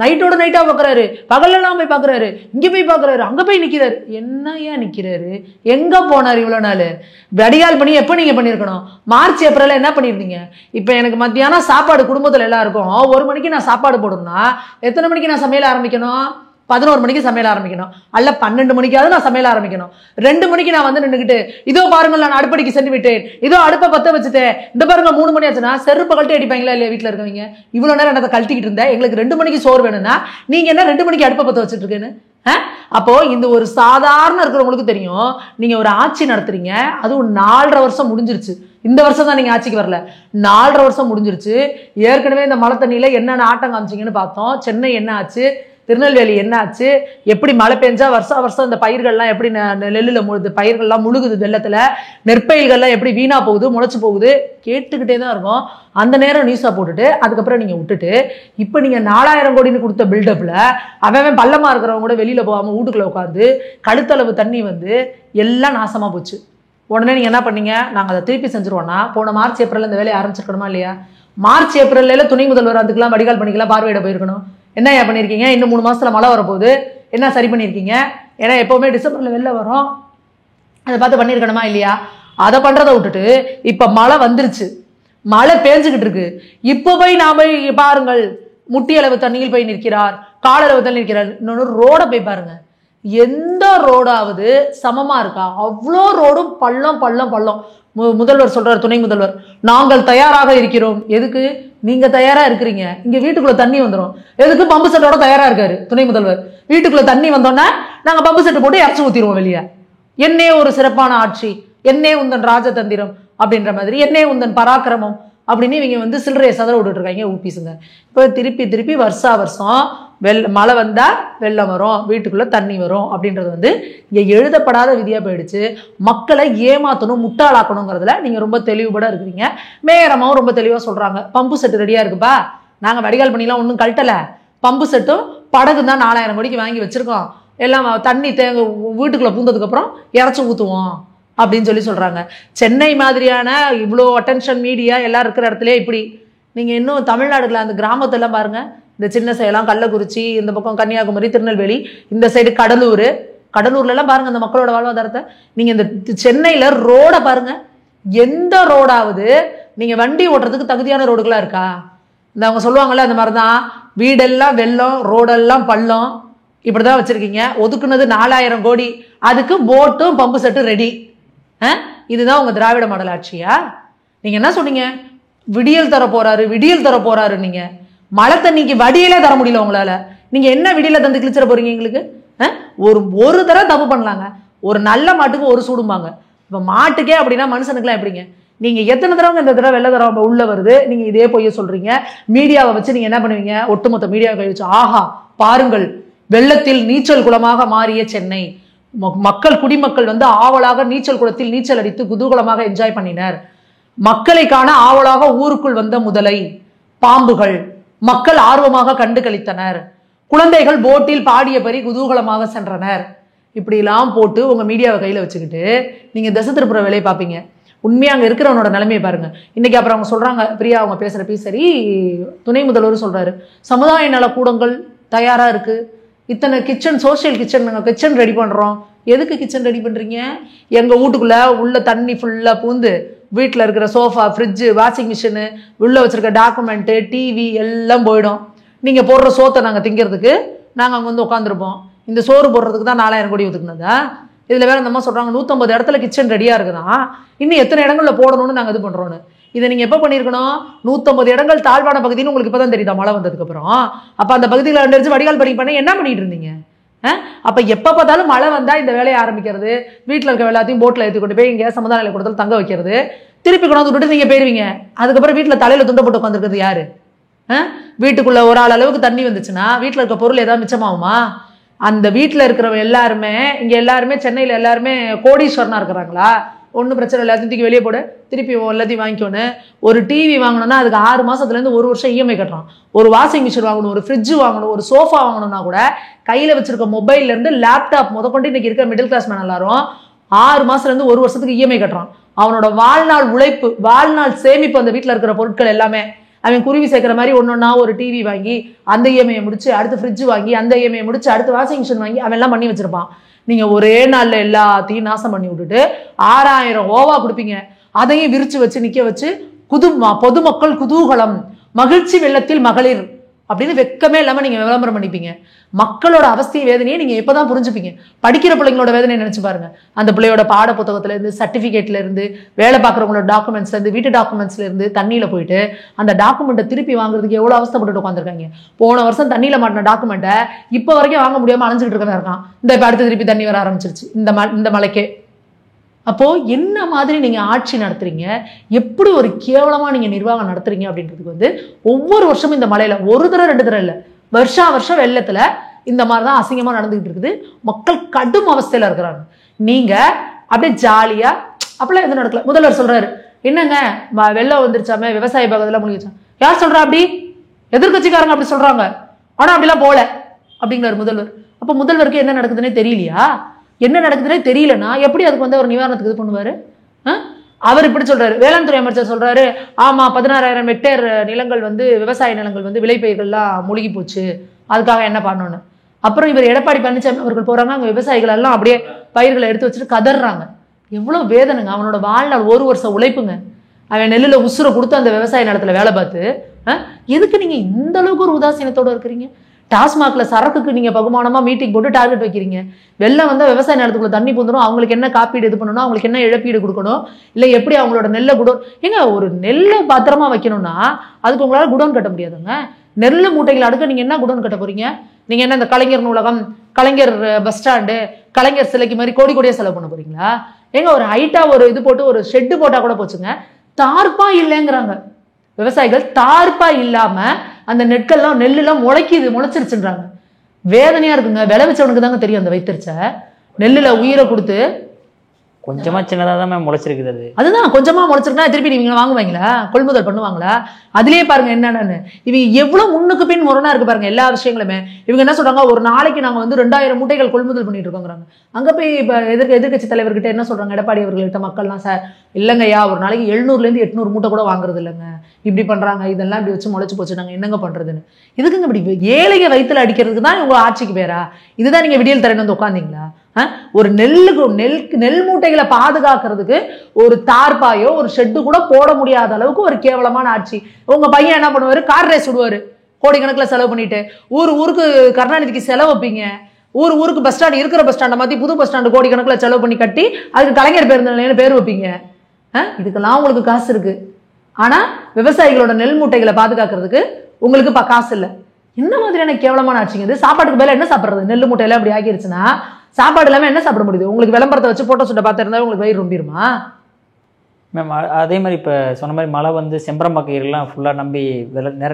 நைட்டோட நைட்டா பாக்குறாரு, பகல்லாம் போய் பாக்குறாரு, இங்க போய் பாக்குறாரு, அங்க போய் நிக்கிறாரு. என்னையா நிக்கிறாரு? எங்க போனார் இவ்வளவு நாள்? வடிகால் பண்ணி எப்ப நீங்க பண்ணிருக்கணும்? மார்ச் ஏப்ரல்ல என்ன பண்ணிருந்தீங்க? இப்ப எனக்கு மத்தியானம் சாப்பாடு குடும்பத்துல எல்லாருக்கும் 1 மணிக்கு நான் சாப்பாடு போடணும்னா எத்தனை மணிக்கு நான் சமையல் ஆரம்பிக்கணும்? 11 மணிக்கு சமையல் ஆரம்பிக்கணும், அல்ல 12 மணிக்காவது நான் சமையல் ஆரம்பிக்கணும். 2 மணிக்கு நான் வந்து நின்றுக்கிட்டு இதோ பாருங்கள் நான் அடுப்படிக்கு சென்று விட்டேன், இதோ அடுப்பை பத்த வச்சுட்டேன், இந்த பாருங்க 3 மணி ஆச்சுன்னா செருப்பை கழட்டி அடிப்பாங்களா இல்லையா வீட்டில் இருக்கவங்க? இவ்வளவு நேரம் என்னத்தை கழட்டிக்கிட்டு இருந்தேன், எங்களுக்கு 2 மணிக்கு சோறு வேணும்னா நீங்க என்ன 2 மணிக்கு அடுப்பை பத்த வச்சுட்டு இருக்கேன்னு? அப்போ இந்த ஒரு சாதாரண இருக்கிறவங்களுக்கு தெரியும். நீங்க ஒரு ஆட்சி நடத்துறீங்க, அதுவும் 4.5 வருஷம் முடிஞ்சிருச்சு. இந்த வருஷம் தான் நீங்க ஆட்சிக்கு வரல, 4.5 வருஷம் முடிஞ்சிருச்சு. ஏற்கனவே இந்த மழை தண்ணியில என்னென்ன ஆட்டம் காமிச்சிங்கன்னு பார்த்தோம். சென்னை என்ன ஆச்சு, திருநெல்வேலி என்ன ஆச்சு, எப்படி மழை பெஞ்சா வருஷம் இந்த பயிர்கள்லாம் எப்படி நெல்லுல முழுது, பயிர்கள்லாம் முழுகுது வெள்ளத்துல, நெற்பயிர்கள்லாம் எப்படி வீணா போகுது, முளைச்சு போகுது, கேட்டுக்கிட்டே தான் இருக்கும். அந்த நேரம் நியூஸா போட்டுட்டு அதுக்கப்புறம் நீங்க விட்டுட்டு இப்ப நீங்க 4000 கோடின்னு கொடுத்த பில்டப்ல அவன் பள்ளமா இருக்கிறவங்க கூட வெளியில போகாம வீட்டுக்குள்ள உட்காந்து கழுத்தளவு தண்ணி வந்து எல்லாம் நாசமா போச்சு. உடனே நீங்க என்ன பண்ணீங்க? நாங்க அதை திருப்பி செஞ்சிருவோம்னா போன மார்ச் ஏப்ரல்ல இந்த வேலையை ஆரம்பிச்சிருக்கணுமா இல்லையா? மார்ச் ஏப்ரல்ல துணை முதல்வர் அதுக்கெல்லாம் வடிகால் பண்ணிக்கலாம் பார்வையிட போயிருக்கணும். என்ன பண்ணிருக்கீங்க? இன்னும் 3 மாசத்துல மழை வரப்போகுது, என்ன சரி பண்ணிருக்கீங்க? ஏன்னா எப்பவுமே டிசம்பர்ல வெளில வரும், அதை பார்த்து பண்ணிருக்கணுமா இல்லையா? அதை பண்றதை விட்டுட்டு இப்ப மழை வந்துருச்சு, மழை பேஞ்சுக்கிட்டு இருக்கு. இப்போ போய் நான் போய் பாருங்கள், முட்டி அளவு தண்ணியில் போய் நிற்கிறார், காலளவு தண்ணி நிற்கிறார். இன்னொன்று ரோட போய் பாருங்க, எந்த ரோடாவது சமமா இருக்கா? அவ்வளோ ரோடும் பள்ளம் பள்ளம் பள்ளம். முதல்வர் சொல்றார், துணை முதல்வர், நாங்கள் தயாராக இருக்கிறோம். எதுக்கு? நீங்க தயாரா இருக்கிறீங்க, இங்க வீட்டுக்குள்ள தண்ணி வந்துடும். எதுக்கு? பம்பு செட்டோட தயாரா இருக்காரு துணை முதல்வர். வீட்டுக்குள்ள தண்ணி வந்தோன்னா நாங்க பம்பு செட்டு போட்டு இறச்சி ஊத்திடுவோம் வெளியே. என்னே ஒரு சிறப்பான ஆட்சி, என்னே உந்தன் ராஜதந்திரம் அப்படின்ற மாதிரி, என்னே உந்தன் பராக்கிரமம் அப்படின்னு இவங்க சில்லறையை சதற விட்டுட்டு இருக்காங்க ஊபிசுங்க. இப்போ திருப்பி திருப்பி வருஷா வருஷம் மழை வந்தா வெள்ளம் வரும், வீட்டுக்குள்ள தண்ணி வரும் அப்படின்றது இங்க எழுதப்படாத விதியா போயிடுச்சு. மக்களை ஏமாத்தணும், முட்டாளாக்கணுங்கிறதுல நீங்க ரொம்ப தெளிவுபட இருக்கிறீங்க. மேயரமாவும் ரொம்ப தெளிவா சொல்றாங்க, பம்பு செட்டு ரெடியா இருக்குப்பா, நாங்க வடிகால் பண்ணிலாம் ஒன்றும் கழட்டல, பம்பு செட்டும் படகு தான் 4000 கோடிக்கு வாங்கி வச்சிருக்கோம், எல்லாம் தண்ணி வீட்டுக்குள்ள பூந்ததுக்கு அப்புறம் இறச்சி ஊத்துவோம் அப்படின்னு சொல்றாங்க. சென்னை மாதிரியான இவ்வளோ அட்டென்ஷன் மீடியா எல்லாம் இருக்கிற இடத்துல இப்படி நீங்க இன்னும் தமிழ்நாடுல அந்த கிராமத்தெல்லாம் பாருங்க, இந்த சின்ன சேலம், கள்ளக்குறிச்சி, இந்த பக்கம் கன்னியாகுமரி, திருநெல்வேலி, இந்த சைடு கடலூர்ல எல்லாம் பாருங்க அந்த மக்களோட வாழ்வாதாரத்தை. நீங்க இந்த சென்னையில ரோட பாருங்க, எந்த ரோடாவது நீங்க வண்டி ஓட்டுறதுக்கு தகுதியான ரோடுகளா இருக்கா? இந்த அவங்க சொல்லுவாங்கல்ல, அந்த மாதிரிதான் வீடெல்லாம் வெள்ளம், ரோடெல்லாம் பள்ளம், இப்படிதான் வச்சிருக்கீங்க. ஒதுக்குனது 4000 கோடி, அதுக்கு போட்டும் பம்பு செட்டு ரெடி. இதுதான் உங்க திராவிட மாடல் ஆட்சியா? நீங்க என்ன சொன்னீங்க? விடியல் தர போறாரு. நீங்க மழை தண்ணிக்கு வடியிலே தர முடியல உங்களால. நீங்க என்ன விடியல தந்து கிழிச்சிட போறீங்க எங்களுக்கு? ஒரு தடவை தப்பு பண்ணலாங்க, ஒரு நல்ல மாட்டுக்கு ஒரு சூடும்பாங்க. இப்ப மாட்டுக்கே அப்படின்னா மனுஷனுக்குலாம் எப்படிங்க? நீங்க எத்தனை தடவை இந்த தடவை வெள்ள தடவை உள்ள வருது, நீங்க இதே பொய்ய சொல்றீங்க. மீடியாவை வச்சு நீங்க என்ன பண்ணுவீங்க? ஒட்டுமொத்த மீடியாவை கை வச்சு, ஆஹா பாருங்கள், வெள்ளத்தில் நீச்சல் குளமாக மாறிய சென்னை, குடிமக்கள் ஆவலாக நீச்சல் குளத்தில் நீச்சல் அடித்து குதூகலமாக என்ஜாய் பண்ணினர். மக்களை காண ஆவலாக ஊருக்குள் வந்த முதலை, பாம்புகள் மக்கள் ஆர்வமாக கண்டு கழித்தனர். குழந்தைகள் போட்டில் பாடிய பறி குதூகலமாக சென்றனர். இப்படி எல்லாம் போட்டு உங்க மீடியாவை கையில வச்சுக்கிட்டு நீங்க திசை திருப்புற வேலையை பார்ப்பீங்க. உண்மையா அங்க இருக்கிறவனோட நிலைமையை பாருங்க. இன்னைக்கு அப்புறம் அவங்க சொல்றாங்க, பிரியா அவங்க பேசுறப்ப சரி, துணை முதல்வர் சொல்றாரு, சமுதாய நல கூடங்கள் தயாரா இருக்கு, இத்தனை கிச்சன், சோசியல் கிச்சன், நாங்கள் கிச்சன் ரெடி பண்றோம். எதுக்கு கிச்சன் ரெடி பண்றீங்க? எங்க வீட்டுக்குள்ள உள்ள தண்ணி ஃபுல்லா பூந்து வீட்டில் இருக்கிற சோஃபா, ஃப்ரிட்ஜு, வாஷிங் மிஷினு, உள்ள வச்சிருக்க டாக்குமெண்ட்டு, டிவி எல்லாம் போயிடும். நீங்க போடுற சோத்தை நாங்கள் திங்கிறதுக்கு நாங்கள் அங்கே உட்காந்துருப்போம். இந்த சோறு போடுறதுக்கு தான் 4000 கோடி ஒதுக்குனதா? இதுல வேற அந்த அம்மா சொல்றாங்க 150 இடத்துல கிச்சன் ரெடியா இருக்குதான், இன்னும் எத்தனை இடங்கள்ல போடணும்னு நாங்கள் இது பண்றோம்னு. இதை நீங்க எப்ப பண்ணிருக்கணும்? 150 இடங்கள் தாழ்வான பகுதின்னு உங்களுக்கு இப்பதான் தெரியுதா மழை வந்ததுக்கு அப்புறம்? அப்ப அந்த பகுதியில் அடிச்சு வடிகால் பண்ணி என்ன பண்ணிட்டு இருந்தீங்க? அப்ப எப்ப பார்த்தாலும் மழை வந்தா இந்த வேலையை ஆரம்பிக்கிறது, வீட்டுல இருக்க எல்லாத்தையும் போட்ல ஏற்றி கொண்டு போய் இங்க சமுதாய நிலை கூடத்தில் தங்க வைக்கிறது, திருப்பி கொண்டாந்து விட்டுட்டு நீங்க போயிருவீங்க. அதுக்கப்புறம் வீட்டுல தலையில துண்டை போட்டு உட்காந்துருக்கிறது யாரு? வீட்டுக்குள்ள ஒரு ஆள் அளவுக்கு தண்ணி வந்துச்சுன்னா வீட்டுல இருக்க பொருள் ஏதாவது மிச்சமாகுமா? அந்த வீட்டுல இருக்கிறவங்க எல்லாருமே, இங்க எல்லாருமே சென்னையில எல்லாருமே கோடீஸ்வரனா இருக்கிறாங்களா? ஒன்றும் பிரச்சனை, எல்லாத்தையும் தூக்கி வெளியே போட, திருப்பி எல்லாத்தையும் வாங்கிக்கோன்னு. ஒரு டிவி வாங்கணும்னா அதுக்கு 6 மாசத்துலேருந்து 1 வருஷம் இஎம்ஐ கட்டுறான். ஒரு வாஷிங் மிஷின் வாங்கணும், ஒரு ஃப்ரிட்ஜ் வாங்கணும், ஒரு சோஃபா வாங்கணும்னா கூட கையில் வச்சிருக்க மொபைல்ல இருந்து லேப்டாப் முதற்கொண்டு இன்னைக்கு இருக்க மிடில் கிளாஸ் மேன் எல்லாரும் 6 மாசத்துலேருந்து 1 வருஷத்துக்கு இஎம்ஐ கட்டுறான். அவனோட வாழ்நாள் உழைப்பு, வாழ்நாள் சேமிப்பு, அந்த வீட்டில் இருக்கிற பொருட்கள் எல்லாமே அவன் குருவி சேர்க்கிற மாதிரி ஒன்னொன்னா ஒரு டிவி வாங்கி அந்த இஎம்ஐயை முடிச்சு, அடுத்து ஃப்ரிட்ஜ் வாங்கி அந்த இஎம்ஐயை முடிச்சு, அடுத்து வாஷிங் மிஷின் வாங்கி அவன் எல்லாம் பண்ணி வச்சிருப்பான். நீங்க ஒரே நாள்ல எல்லாத்தையும் நாசம் பண்ணி விட்டுட்டு 6000 ஓவா கொடுப்பீங்க. அதையும் விரிச்சு வச்சு நிக்க வச்சு பொதுமக்கள் குதூகலம், மகிழ்ச்சி வெள்ளத்தில் மகளிர் அப்படின்னு வெக்கமே இல்லாம நீங்க விளம்பரம் பண்ணிப்பீங்க. மக்களோட அவஸ்தை வேதனையை நீங்க எப்பதான் புரிஞ்சுப்பீங்க? படிக்கிற பிள்ளைங்களோட வேதனையை நினைச்சு பாருங்க. அந்த பிள்ளையோட பாட புத்தகத்துல இருந்து, சர்டிபிகேட்ல இருந்து, வேலை பார்க்குறவங்களோட டாக்குமெண்ட்ஸ்ல இருந்து, வீட்டு டாக்குமெண்ட்ஸ்ல இருந்து தண்ணியில போயிட்டு அந்த டாக்குமெண்ட்டை திருப்பி வாங்குறதுக்கு எவ்வளவு அவஸ்தைப்பட்டு உட்காந்துருக்காங்க. போன வருஷம் தண்ணியில மாட்டின டாக்குமெண்ட்டை இப்ப வரைக்கும் வாங்க முடியாம அலைஞ்சிட்டு இருக்கதா இருக்கான். இந்த இப்ப அடுத்து திருப்பி தண்ணி வர ஆரம்பிச்சிருச்சு இந்த மலைக்கே. அப்போ என்ன மாதிரி நீங்க ஆட்சி நடத்துறீங்க, எப்படி ஒரு கேவலமா நீங்க நிர்வாகம் நடத்துறீங்க அப்படின்றதுக்கு ஒவ்வொரு வருஷமும் இந்த மலையில ஒரு தடவை 2 தடவை இல்லை, வருஷம் வெள்ளத்துல இந்த மாதிரிதான் அசிங்கமா நடந்துகிட்டு இருக்குது. மக்கள் கடும் அவஸ்தையில இருக்கிறாங்க. நீங்க அப்படியே ஜாலியா அப்படிலாம் எதுவும் நடக்கல. முதல்வர் சொல்றாரு, என்னங்க வெள்ளம் வந்துருச்சாமே, விவசாய பகுதியில் மூழ்கிச்சான். யார் சொல்றா அப்படி? எதிர்கட்சிக்காரங்க அப்படி சொல்றாங்க. ஆனா அப்படிலாம் போல அப்படிங்கிறார் முதல்வர். அப்ப முதல்வருக்கு என்ன நடக்குதுன்னே தெரியலையா? என்ன நடக்குதுன்னே தெரியலன்னா எப்படி அதுக்கு ஒரு நிவாரணத்துக்கு இது பண்ணுவாரு? அவர் இப்படி சொல்றாரு. வேளாண் துறை அமைச்சர் சொல்றாரு, ஆமா 16000 ஹெக்டேர் நிலங்கள் விவசாய நிலங்கள் விளைபயிர்கள்லாம் மூழ்கி போச்சு, அதுக்காக என்ன பண்ணணும்னு. அப்புறம் இவர் எடப்பாடி பழனிசாமி அவர்கள் போறாங்க, அங்க விவசாயிகள் எல்லாம் அப்படியே பயிர்களை எடுத்து வச்சுட்டு கதறாங்க. எவ்வளவு வேதனைங்க. அவனோட வாழ்நாள் 1 வருஷம் உழைப்புங்க. அவன் நெல்லில் உசுரை கொடுத்து அந்த விவசாய நிலத்துல வேலை பார்த்து எதுக்கு நீங்க இந்த அளவுக்கு ஒரு உதாசீனத்தோட இருக்கிறீங்க? டாஸ்மாக்ல சரக்குக்கு நீங்க பகுமானமா மீட்டிங் போட்டு டார்கெட் வைக்கிறீங்க. வெள்ளம் வந்தா விவசாய நிலத்துக்குள்ள தண்ணி பூந்துடும், அவங்களுக்கு என்ன காப்பீடு இது பண்ணணும், அவங்களுக்கு என்ன இழப்பீடு கொடுக்கணும், இல்லை எப்படி அவங்களோட நெல்லை குடோன் ஏங்க ஒரு நெல்லை பத்திரமா வைக்கணும்னா அதுக்கு உங்களால குடோன் கட்ட முடியாதுங்க. நெல் மூட்டைகள் அடுக்க நீங்க என்ன குடோன் கட்ட போறீங்க? நீங்க என்ன இந்த கலைஞர் நூலகம், கலைஞர் பஸ் ஸ்டாண்டு, கலைஞர் சிலைக்கு மாதிரி கோடி கோடியா செலவு பண்ண போறீங்களா? ஏங்க ஒரு ஹைட்டா ஒரு இது போட்டு ஒரு ஷெட்டு போட்டா கூட போச்சுங்க. தார்ப்பா இல்லைங்கிறாங்க விவசாயிகள். தார்ப்பா இல்லாம அந்த நெல்லெல்லாம் முளைச்சிருச்சுன்றாங்க. வேதனையா இருக்குங்க. விளைவிச்சவனுக்கு தாங்க தெரியும் அந்த வைத்தறிச்ச நெல்லுல உயிரை கொடுத்து. கொஞ்சமா சின்னதாக தான் மேம் முளைச்சிருக்குது. அதுதான் கொஞ்சமா முளைச்சிருக்குன்னா திருப்பி நீங்க வாங்குவாங்களா? கொள்முதல் பண்ணுவாங்களா? அதுலயே பாருங்க என்னன்னு இவங்க எவ்வளவு முன்னுக்கு பின் முரணா இருக்கு பாருங்க எல்லா விஷயங்களுமே. இவங்க என்ன சொல்றாங்க, ஒரு நாளைக்கு நாங்க வந்து 2000 மூட்டைகள் கொள்முதல் பண்ணிட்டு இருக்கோங்கிறாங்க. அங்க போய் இப்ப எதிர்கட்சி தலைவர்கிட்ட என்ன சொல்றாங்க, எடப்பாடி அவர்கள்ட்ட மக்கள்லாம், சார் இல்லைங்கய்யா ஒரு நாளைக்கு 700 to 800 மூட்டை கூட வாங்குறது இல்லைங்க, இப்படி பண்றாங்க, இதெல்லாம் இப்படி வச்சு முளைச்சு போச்சு, நாங்க என்னங்க பண்றதுன்னு. இதுக்குங்க இப்படி ஏழைய வயிற்றுல அடிக்கிறதுக்கு தான் உங்க ஆட்சிக்கு பேரா? இதுதான் நீங்க விடியல் தரேன்னு வந்து உட்காந்தீங்களா? ஒரு நெல் மூட்டைகளை பாதுகாக்கிறதுக்கு ஒரு தார்பாயோ ஒரு ஷெட்டு கூட போட முடியாத அளவுக்கு ஒரு கேவலமான ஆட்சி. உங்க பையன் என்ன பண்ணுவாரு, கார் ரேஸ் விடுவாரு கோடிக்கணக்கில் செலவு பண்ணிட்டு. ஊருக்கு கருணாநிதிக்கு செலவு வைப்பீங்க. ஊருக்கு பஸ் ஸ்டாண்ட் இருக்கிற பஸ் ஸ்டாண்டை மாத்தி புது பஸ் ஸ்டாண்டு கோடிக்கணக்கில் செலவு பண்ணி கட்டி அதுக்கு கலைஞர் பேருந்து நிலையம்னு பேர் வைப்பீங்க. இதுக்கெல்லாம் உங்களுக்கு காசு இருக்கு. ஆனா விவசாயிகளோட நெல் மூட்டைகளை பாதுகாக்கிறதுக்கு உங்களுக்கு காசு இல்லை. என்ன மாதிரியான கேவலமான ஆட்சிங்க இது? சாப்பாட்டுக்கு மேல என்ன சாப்பிட்றது? நெல் மூட்டையில அப்படி ஆகிருச்சுன்னா சாப்பாடு இல்லாம என்ன சாப்பிட முடியுது? உங்களுக்கு விளம்பரத்தை வச்சு போட்டோ சுட்ட பார்த்துருந்தா உங்களுக்கு வயிறு ரொம்பிடுமா மேம்? அதே மாதிரி இப்போ சொன்ன மாதிரி மழை வந்து செம்பரம்பாக்கையெல்லாம் ஃபுல்லாக நம்பி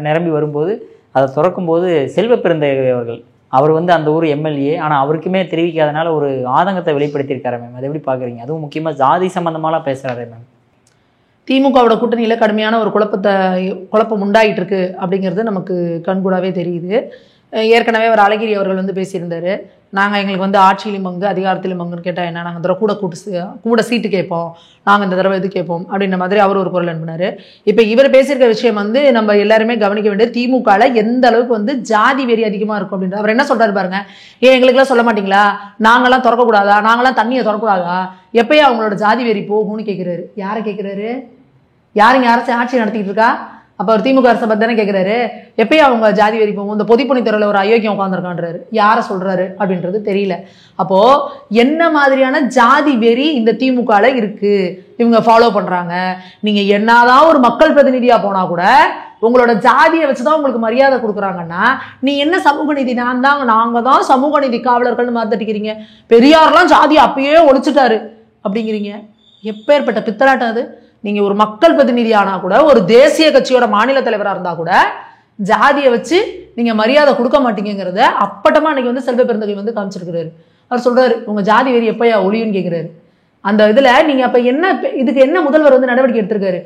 நிரம்பி வரும்போது அதை திறக்கும் போது செல்வ பெருந்தகை அவர்கள், அவர் வந்து அந்த ஊர் எம்எல்ஏ, ஆனால் அவருக்குமே தெரிவிக்காதனால ஒரு ஆதங்கத்தை வெளிப்படுத்தியிருக்காரு மேம். அதை எப்படி பார்க்குறீங்க? அதுவும் முக்கியமாக ஜாதி சம்பந்தமாலாம் பேசுகிறாரு மேம். திமுகவோட கூட்டணியில் கடுமையான ஒரு குழப்பம் உண்டாயிட்டு இருக்கு அப்படிங்கிறது நமக்கு கண்கூடாவே தெரியுது. ஏற்கனவே அவர் அழகிரி அவர்கள் வந்து பேசியிருந்தாரு, நாங்கள் எங்களுக்கு வந்து ஆட்சியிலும் பங்கு அதிகாரத்திலும் பங்குன்னு கேட்டால் என்ன, நாங்கள் தடவை கூட சீட்டு கேட்போம், நாங்கள் இந்த தடவை இது கேட்போம் அப்படின்ற மாதிரி அவர் ஒரு குரல் அனுப்பினார். இப்போ இவர் பேசியிருக்க விஷயம் வந்து நம்ம எல்லாருமே கவனிக்க வேண்டியது, திமுகவில் எந்த அளவுக்கு வந்து ஜாதி வெறி அதிகமாக இருக்கும் அப்படின்ற. அவர் என்ன சொல்றாரு பாருங்க, எங்களுக்கெல்லாம் சொல்ல மாட்டீங்களா, நாங்களாம் திறக்கக்கூடாதா, நாங்களாம் தண்ணியை திறக்கக்கூடாதா, எப்பயே அவங்களோட ஜாதி வெறி போகும்னு கேட்குறாரு. யாரை கேட்குறாரு? யாருங்க அரசு ஆட்சி நடத்திட்டு இருக்கா? அப்போ அவர் திமுக அரசை பற்றி தானே கேட்குறாரு. எப்பயும் அவங்க ஜாதி வெறி போகும். இந்த பொதுப்பணி துறையில் ஒரு அயோக்கியம் உட்காந்துருக்கான்றாரு. யாரை சொல்றாரு அப்படின்றது தெரியல. அப்போ என்ன மாதிரியான ஜாதி வெறி இந்த திமுகல இருக்கு, இவங்க ஃபாலோ பண்றாங்க. நீங்க என்னதான் ஒரு மக்கள் பிரதிநிதியா போனா கூட உங்களோட ஜாதியை வச்சுதான் உங்களுக்கு மரியாதை கொடுக்குறாங்கன்னா, நீ என்ன சமூக நீதி, நாங்க தான் சமூக நீதி காவலர்கள்னு மாத்தட்டிக்கிறீங்க. பெரியார்லாம் ஜாதி அப்பயே ஒழிச்சுட்டாரு அப்படிங்கிறீங்க. எப்பேற்பட்ட பித்தலாட்டம் அது? நீங்க ஒரு மக்கள் பிரதிநிதி ஆனா கூட, ஒரு தேசிய கட்சியோட மாநில தலைவராக இருந்தா கூட ஜாதியை வச்சு நீங்க மரியாதை கொடுக்க மாட்டீங்கிறத அப்பட்டமா இன்னைக்கு வந்து செல்வ பெருந்தகை வந்து காமிச்சிருக்கிறாரு. அவர் சொல்றாரு, உங்க ஜாதி வெறி எப்பயா ஒளியுன்னு கேட்கிறாரு. அந்த இதுல நீங்க அப்ப என்ன, இதுக்கு என்ன முதல்வர் வந்து நடவடிக்கை எடுத்திருக்காரு?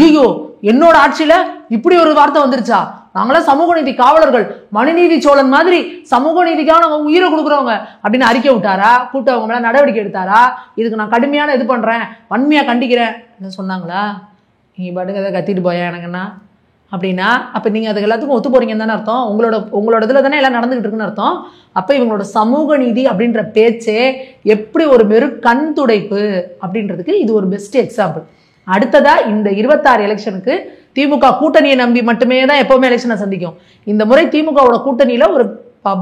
ஐயோ என்னோட ஆட்சியில இப்படி ஒரு வார்த்தை வந்துருச்சா, நாங்களாம் சமூக நீதி காவலர்கள், மனுநீதி சோழன் மாதிரி சமூக நீதிக்கான உயிரை கொடுக்குறவங்க அப்படின்னு அறிக்கை விட்டாரா? கூட்டவங்க மேல நடவடிக்கை எடுத்தாரா? இதுக்கு நான் கடுமையான இது பண்றேன், வன்மையா கண்டிக்கிறேன் சொன்னாங்களா? நீங்க பாட்டுக்கு அதை கத்திட்டு போயா எனக்குன்னா அப்படின்னா, அப்ப நீங்க அதுக்கு எல்லாத்துக்கும் ஒத்து போறீங்கன்னு தானே அர்த்தம். உங்களோட இதுல தானே எல்லாம் நடந்துகிட்டு இருக்குன்னு அர்த்தம். அப்ப இவங்களோட சமூக நீதி அப்படின்ற பேச்சே எப்படி ஒரு வெறும் கண் துடைப்பு அப்படின்றதுக்கு இது ஒரு பெஸ்ட் எக்ஸாம்பிள். அடுத்ததா இந்த 26 எலெக்ஷனுக்கு திமுக கூட்டணியை நம்பி மட்டுமே தான் எப்பவுமே எலெக்ஷனை சந்திக்கும். இந்த முறை திமுகவோட கூட்டணியில ஒரு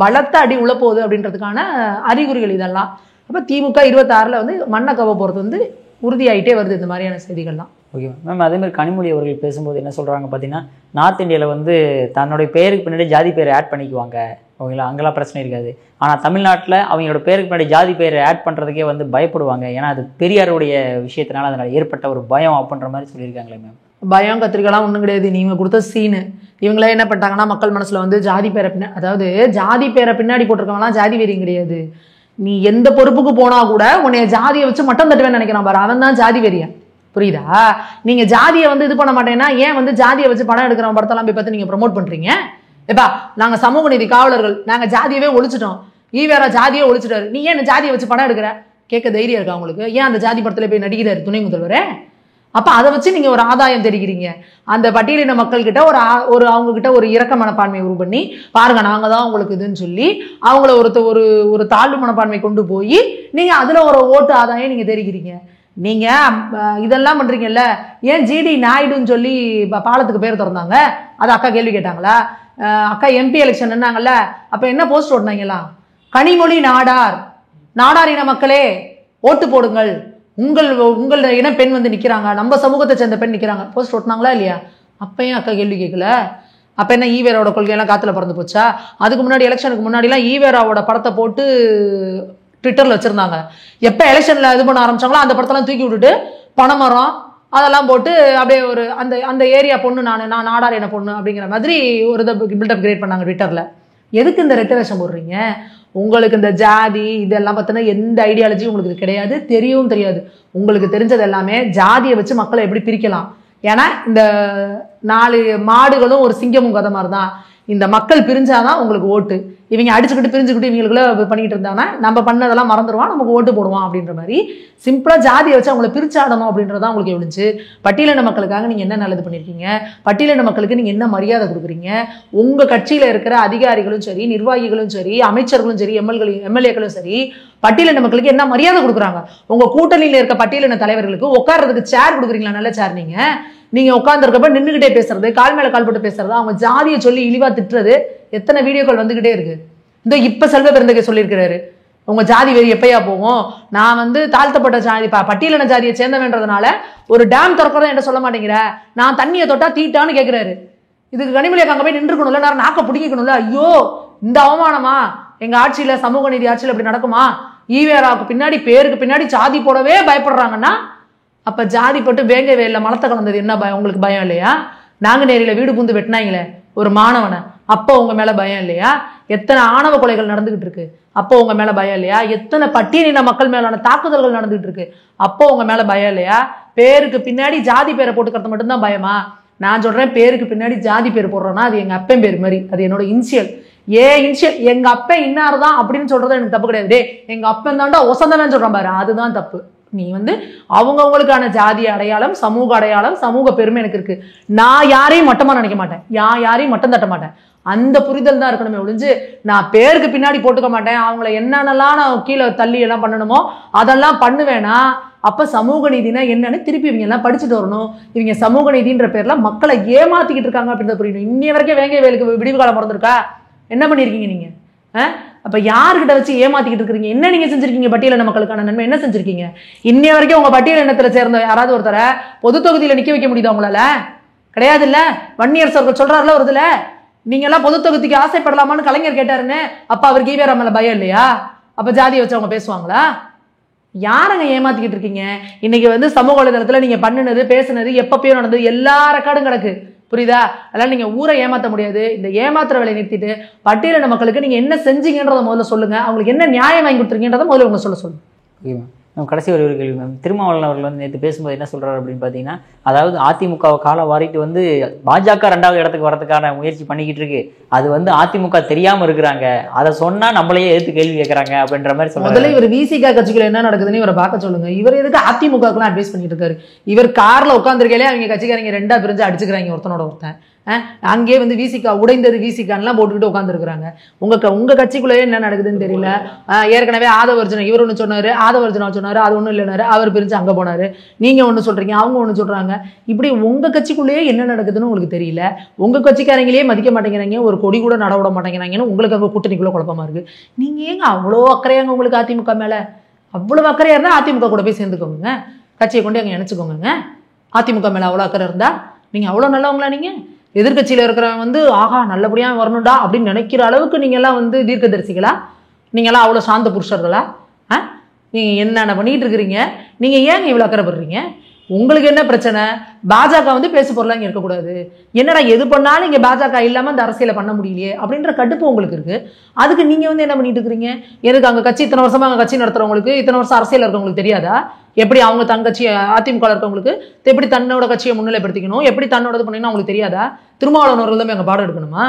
பலத்த அடி உழப்போகுது அப்படின்றதுக்கான அறிகுறிகள் இதெல்லாம். அப்ப திமுக 26ல வந்து மண்ணை கவ போறது வந்து உறுதியாயிட்டே வருது இந்த மாதிரியான செய்திகள்லாம். Okay ma'am. அதே மாதிரி கனிமொழி அவர்கள் பேசும்போது என்ன சொல்கிறாங்க பார்த்தீங்கன்னா, நார்த் இந்தியாவில் வந்து தன்னுடைய பேருக்கு பின்னாடி ஜாதி பேரை ஆட் பண்ணிக்குவாங்க, ஓகேங்களா, அங்கெல்லாம் பிரச்சனை இருக்காது. ஆனால் தமிழ்நாட்டில் அவங்களோட பேருக்கு பின்னாடி ஜாதி பேரை ஆட் பண்ணுறதுக்கே வந்து பயப்படுவாங்க, ஏன்னா அது பெரியாருடைய விஷயத்தினால அதனால் ஏற்பட்ட ஒரு பயம் அப்படின்ற மாதிரி சொல்லியிருக்காங்களே மேம். பயம் கத்திரிக்கலாம் ஒன்றும் கிடையாது. நீங்கள் கொடுத்த சீனு இவங்களே என்ன பண்ணிட்டாங்கன்னா, மக்கள் மனசில் வந்து ஜாதி பேரை அதாவது ஜாதி பேரை பின்னாடி போட்டிருக்கவங்களாம் ஜாதி வெறியும் கிடையாது. நீ எந்த பொறுப்புக்கு போனா கூட உன்னைய ஜாதியை வச்சு மட்டம் தட்டுவேன்னு நினைக்கிறான் பாரு, அவன் தான் ஜாதி வெறியன். புரியுதா? நீங்க ஜாதியை வந்து இது பண்ண மாட்டேன்னா ஏன் வந்து ஜாதியை வச்சு படம் எடுக்கிற படத்தெல்லாம் போய் பார்த்து நீங்க ப்ரமோட் பண்றீங்க? எப்பா நாங்க சமூக நீதி காவலர்கள், நாங்க ஜாதியவே ஒழிச்சிட்டோம், வேற ஜாதியை ஒழிச்சிட்டாரு, நீ ஏன் ஜாதியை வச்சு படம் எடுக்கிற? கேட்க தைரியம் இருக்கா உங்களுக்கு? ஏன் அந்த ஜாதி படத்துல போய் நடிக்கிறாரு துணை முதல்வரே? அப்ப அதை வச்சு நீங்க ஒரு ஆதாயம் தெரிவிக்கிறீங்க. அந்த பட்டியலின மக்கள் கிட்ட ஒரு அவங்க கிட்ட ஒரு இரக்க மனப்பான்மையை உருவ பண்ணி, பாருங்க நாங்க தான் உங்களுக்கு இதுன்னு சொல்லி அவங்கள ஒரு தாழ்வு மனப்பான்மை கொண்டு போய் நீங்க அதுல ஒரு ஓட்டு ஆதாயம் நீங்க தெரிவிக்கிறீங்க. நீங்கள் இதெல்லாம் பண்ணுறீங்கல்ல, ஏன் ஜிடி நாயுடுன்னு சொல்லி பாலத்துக்கு பேர் திறந்தாங்க? அது அக்கா கேள்வி கேட்டாங்களா? அக்கா எம்பி எலெக்ஷன் என்னாங்கல்ல, அப்போ என்ன போஸ்ட் ஓட்டினாங்களா? கனிமொழி நாடார், நாடார் இன மக்களே ஓட்டு போடுங்கள், உங்கள் இன பெண் வந்து நிற்கிறாங்க, நம்ம சமூகத்தை சேர்ந்த பெண் நிற்கிறாங்க, போஸ்ட் ஓட்டினாங்களா இல்லையா? அப்பயும் அக்கா கேள்வி கேட்கல. அப்போ என்ன ஈவேராவோட கொள்கையெல்லாம் காற்றுல பறந்து போச்சா? அதுக்கு முன்னாடி எலெக்ஷனுக்கு முன்னாடிலாம் ஈவேராவோட படத்தை போட்டு ட்விட்டரில் வச்சுருந்தாங்க. எப்போ எலெக்ஷனில் இது பண்ண ஆரம்பிச்சாங்களோ அந்த படத்தெல்லாம் தூக்கி விட்டுட்டு பனைமரம் அதெல்லாம் போட்டு அப்படியே ஒரு அந்த ஏரியா பொண்ணு, நான் நாடார் என்ன பொண்ணு அப்படிங்கிற மாதிரி ஒரு இதை பில்டப் கிரியேட் பண்ணாங்க ட்விட்டரில். எதுக்கு இந்த ரெட்டை வேஷம் போடுறீங்க? உங்களுக்கு இந்த ஜாதி இதெல்லாம் பார்த்தீங்கன்னா எந்த ஐடியாலஜி உங்களுக்கு கிடையாது, தெரியவும் தெரியாது. உங்களுக்கு தெரிஞ்சது எல்லாமே ஜாதியை வச்சு மக்களை எப்படி பிரிக்கலாம். ஏன்னா இந்த 4 மாடுகளும் ஒரு சிங்கமும் கதை மாதிரி தான். இந்த மக்கள் பிரிஞ்சாதான் உங்களுக்கு ஓட்டு. இவங்க அடிச்சுக்கிட்டு பிரிஞ்சுக்கிட்டு இவங்களுக்குள்ள பண்ணிக்கிட்டு இருந்தாங்கன்னா நம்ம பண்ணதெல்லாம் மறந்துடுவான், நமக்கு ஓட்டு போடுவான் அப்படின்ற மாதிரி சிம்பிளாக ஜாதியை வச்சு அவங்கள பிரிச்சாடணும் அப்படின்றதான் உங்களுக்கு எவ்வளோச்சு. பட்டியலின மக்களுக்காக நீங்கள் என்ன நல்லது பண்ணியிருக்கீங்க? பட்டியலின மக்களுக்கு நீங்கள் என்ன மரியாதை கொடுக்குறீங்க? உங்கள் கட்சியில் இருக்கிற அதிகாரிகளும் சரி, நிர்வாகிகளும் சரி, அமைச்சர்களும் சரி, எம்எல்ஏக்களும் சரி, பட்டியலின மக்களுக்கு என்ன மரியாதை கொடுக்குறாங்க? உங்கள் கூட்டணியில் இருக்க பட்டியலின தலைவர்களுக்கு உட்கார்றதுக்கு சேர் கொடுக்குறீங்களா? நல்ல சேர். நீங்கள் உட்காந்துருக்கப்ப நின்றுகிட்டே பேசுறது, கால் மேலே கால் போட்டு பேசுறது, அவங்க ஜாதியை சொல்லி இழிவா திட்டுறது எத்தனை வீடியோக்கள் வந்துகிட்டே இருக்கு. இந்த இப்ப செல்வ பெருந்தகை சொல்லியிருக்கிறாரு, உங்க ஜாதி வெறி எப்பயா போகும்? நான் வந்து தாழ்த்தப்பட்ட ஜாதி பட்டியலின ஜாதியை சேர்ந்தவன்றதுனால ஒரு டேம் திறக்கிறத என்ன சொல்ல மாட்டேங்கிற, நான் தண்ணியை தொட்டா தீட்டான்னு கேட்கிறாரு. இதுக்கு கனிமொழி அங்க போய் நின்றுக்கணும்ல, நான் நாக்க பிடிக்கணும்ல. ஐயோ இந்த அவமானமா எங்க ஆட்சியில, சமூக நீதி ஆட்சியில் இப்படி நடக்குமா? ஈவேராவுக்கு பின்னாடி பேருக்கு பின்னாடி ஜாதி போடவே பயப்படுறாங்கன்னா அப்ப ஜாதி போட்டு வேங்க வேல மலத்தை கலந்தது என்ன பயம்? உங்களுக்கு பயம் இல்லையா? நாங்குநேரியில வீடு பூந்து வெட்டினாங்களே ஒரு மாணவனை, அப்போ உங்க மேல பயம் இல்லையா? எத்தனை ஆணவ கொலைகள் நடந்துகிட்டு இருக்கு, அப்போ உங்க மேல பயம் இல்லையா? எத்தனை பட்டியலின மக்கள் மேலான தாக்குதல்கள் நடந்துகிட்டு இருக்கு, அப்போ உங்க மேல பயம் இல்லையா? பேருக்கு பின்னாடி ஜாதி பேரை போட்டுக்கிறது மட்டும்தான் பயமா? நான் சொல்றேன், பேருக்கு பின்னாடி ஜாதி பேர் போடுறேன்னா அது எங்க அப்பன் பேர் மாதிரி, அது என்னோட இனிஷியல். இனிஷியல் எங்க அப்பன் இன்னார்தான் அப்படின்னு சொல்றது எனக்கு தப்பு கிடையாது. எங்க அப்பன் தாண்டா ஒசந்தவன் சொல்றான் பாரு, அதுதான் தப்பு. நீ வந்து அவங்கவுங்களுக்கான ஜாதி அடையாளம், சமூக அடையாளம், சமூக பெருமை எனக்கு இருக்கு. நான் யாரையும் மட்டமா நினைக்க மாட்டேன், யாரையும் மட்டம் தட்ட மாட்டேன். அந்த புரிதல் தான் இருக்கணுமே ஒழிஞ்சு நான் பேருக்கு பின்னாடி போட்டுக்க மாட்டேன், அவங்கள என்னென்னலாம் நான் கீழே தள்ளி எல்லாம் பண்ணணுமோ அதெல்லாம் பண்ணுவேனா? அப்ப சமூக நீதினா என்னன்னு திருப்பி இவங்க எல்லாம் படிச்சுட்டு வரணும். இவங்க சமூக நீதின்ற பேர்ல மக்களை ஏமாத்திக்கிட்டு இருக்காங்க அப்படின்றத புரியணும். இன்னைய வரைக்கும் வேங்க வேலுக்கு விடிவு காலம் பிறந்திருக்கா? என்ன பண்ணிருக்கீங்க நீங்க? அப்ப யாருக்கிட்ட வச்சு ஏமாத்திக்கிட்டு இருக்கீங்க? என்ன நீங்க செஞ்சிருக்கீங்க? பட்டியலின மக்களுக்கான நன்மை என்ன செஞ்சிருக்கீங்க? இன்னைய வரைக்கும் உங்க பட்டியல் இனத்துல சேர்ந்த யாராவது ஒருத்தரை பொது தொகுதியில நிக்க வைக்க முடியுதா உங்களால? கிடையாது இல்ல. வன்னியர் சர்கள் சொல்றாருல ஒரு இதுல, நீங்க எல்லாம் பொது தொகுதிக்கு ஆசைப்படலாமான்னு கலைஞர் கேட்டாருன்னு. அப்ப அவருக்கு ஈவேரா மேல பயம் இல்லையா? அப்ப ஜாதியை வச்சு அவங்க பேசுவாங்களா? யாரங்க ஏமாத்திக்கிட்டு இருக்கீங்க? இன்னைக்கு வந்து சமூக வலைதளத்துல நீங்க பண்ணுனது பேசுனது எப்பப்பயோ நடந்தது எல்லா ரெக்கார்டும் கிடக்கு, புரியுதா? அதனால நீங்க ஊரை ஏமாத்த முடியாது. இந்த ஏமாத்துற வேலையை நிறுத்திட்டு பட்டியலின மக்களுக்கு நீங்க என்ன செஞ்சீங்கன்றத முதல்ல சொல்லுங்க. அவங்களுக்கு என்ன நியாயம் வாங்கி கொடுத்துருக்கீங்கன்றத முதல்ல உங்க சொல்லுங்க. நம்ம கடைசி ஒரு கேள்வி மேம், திருமாவளவன் அவர்கள் வந்து நேற்று பேசும்போது என்ன சொல்றாரு அப்படின்னு பார்த்தீங்கன்னா, அதாவது அதிமுகவை காலை வாரிட்டு வந்து பாஜக 2வது இடத்துக்கு வரதுக்கான முயற்சி பண்ணிக்கிட்டு இருக்கு, அது வந்து அதிமுக தெரியாம இருக்கிறாங்க, அதை சொன்னா நம்மளையே எதிர்த்து கேள்வி கேட்கறாங்க அப்படின்ற மாதிரி சொல்றாரு. முதல்ல இவர் விசிக கட்சிக்குள்ள என்ன நடக்குதுன்னு இவரை பார்க்க சொல்லுங்க. இவர் எதுக்கு அதிமுகலாம் அட்வைஸ் பண்ணிட்டு இருக்காரு? இவர் கார்ல உட்காந்துருக்கையிலே அவங்க கட்சிக்காரங்க 2ஆ பிரிஞ்சு அடிச்சுக்கிறாங்க ஒருத்தனோட ஒருத்தன். அங்கே வந்து விசிகா உடைந்தது விசிகான்லாம் போட்டுக்கிட்டு உட்காந்துருக்குறாங்க. உங்க கட்சிக்குள்ளேயே என்ன நடக்குதுன்னு தெரியல. ஏற்கனவே ஆதவர்ஜுனா இவர் ஒன்று சொன்னாரு, ஆதவர்ஜுனா சொன்னாரு, அது ஒன்றும் இல்லைனாரு, அவர் பிரிஞ்சு அங்கே போனாரு. நீங்க ஒன்று சொல்றீங்க, அவங்க ஒன்று சொல்றாங்க. இப்படி உங்க கட்சிக்குள்ளேயே என்ன நடக்குதுன்னு உங்களுக்கு தெரியல. உங்க கட்சிக்காரங்களே மதிக்க மாட்டேங்கிறாங்க, ஒரு கொடி கூட நட விட மாட்டேங்கிறாங்கன்னு உங்களுக்கு அங்கே கூட்டணிக்குள்ள குழப்பமா இருக்கு. நீங்க ஏங்க அவ்வளோ அக்கறையாங்க உங்களுக்கு அதிமுக மேல? அவ்வளவு அக்கறையா இருந்தா அதிமுக கூட போய் சேர்ந்துக்கோங்க, கட்சியை கொண்டு அங்கே நினைச்சுக்கோங்க. அதிமுக மேல அவ்வளோ அக்கறை இருந்தா நீங்க அவ்வளோ நல்லவங்களா? நீங்க எதிர்கட்சியில இருக்கிறவங்க வந்து ஆகா நல்லபடியா வரணும்டா அப்படின்னு நினைக்கிற அளவுக்கு நீங்க எல்லாம் வந்து தீர்க்கதரிசிகளா? நீங்க எல்லாம் அவ்வளவு சாந்த புருஷர்களா? நீங்க என்னென்ன பண்ணிட்டு இருக்கிறீங்க? நீங்க ஏங்க இவ்வளவு அக்கறைப்படுறீங்க? உங்களுக்கு என்ன பிரச்சனை? பாஜக வந்து பேசு பொருளா இங்க இருக்கக்கூடாது, என்னடா எது பண்ணாலும் இங்க பாஜக இல்லாம அந்த அரசியலை பண்ண முடியலையே அப்படின்ற கடுப்பு உங்களுக்கு இருக்கு. அதுக்கு நீங்க வந்து என்ன பண்ணிட்டு இருக்கிறீங்க? எனக்கு அங்க கட்சி இத்தனை வருஷமா அங்க கட்சி நடத்துறவங்களுக்கு, இத்தனை வருஷம் அரசியல் இருக்கவங்களுக்கு தெரியாதா எப்படி அவங்க தங்கட்சி அதிமுக இருக்கவங்களுக்கு எப்படி தன்னோட கட்சியை முன்னிலைப்படுத்திக்கணும், எப்படி தன்னோட இது பண்ணணும் அவங்களுக்கு தெரியாதா? திருமாவளவன் அங்க பாடம் எடுக்கணுமா?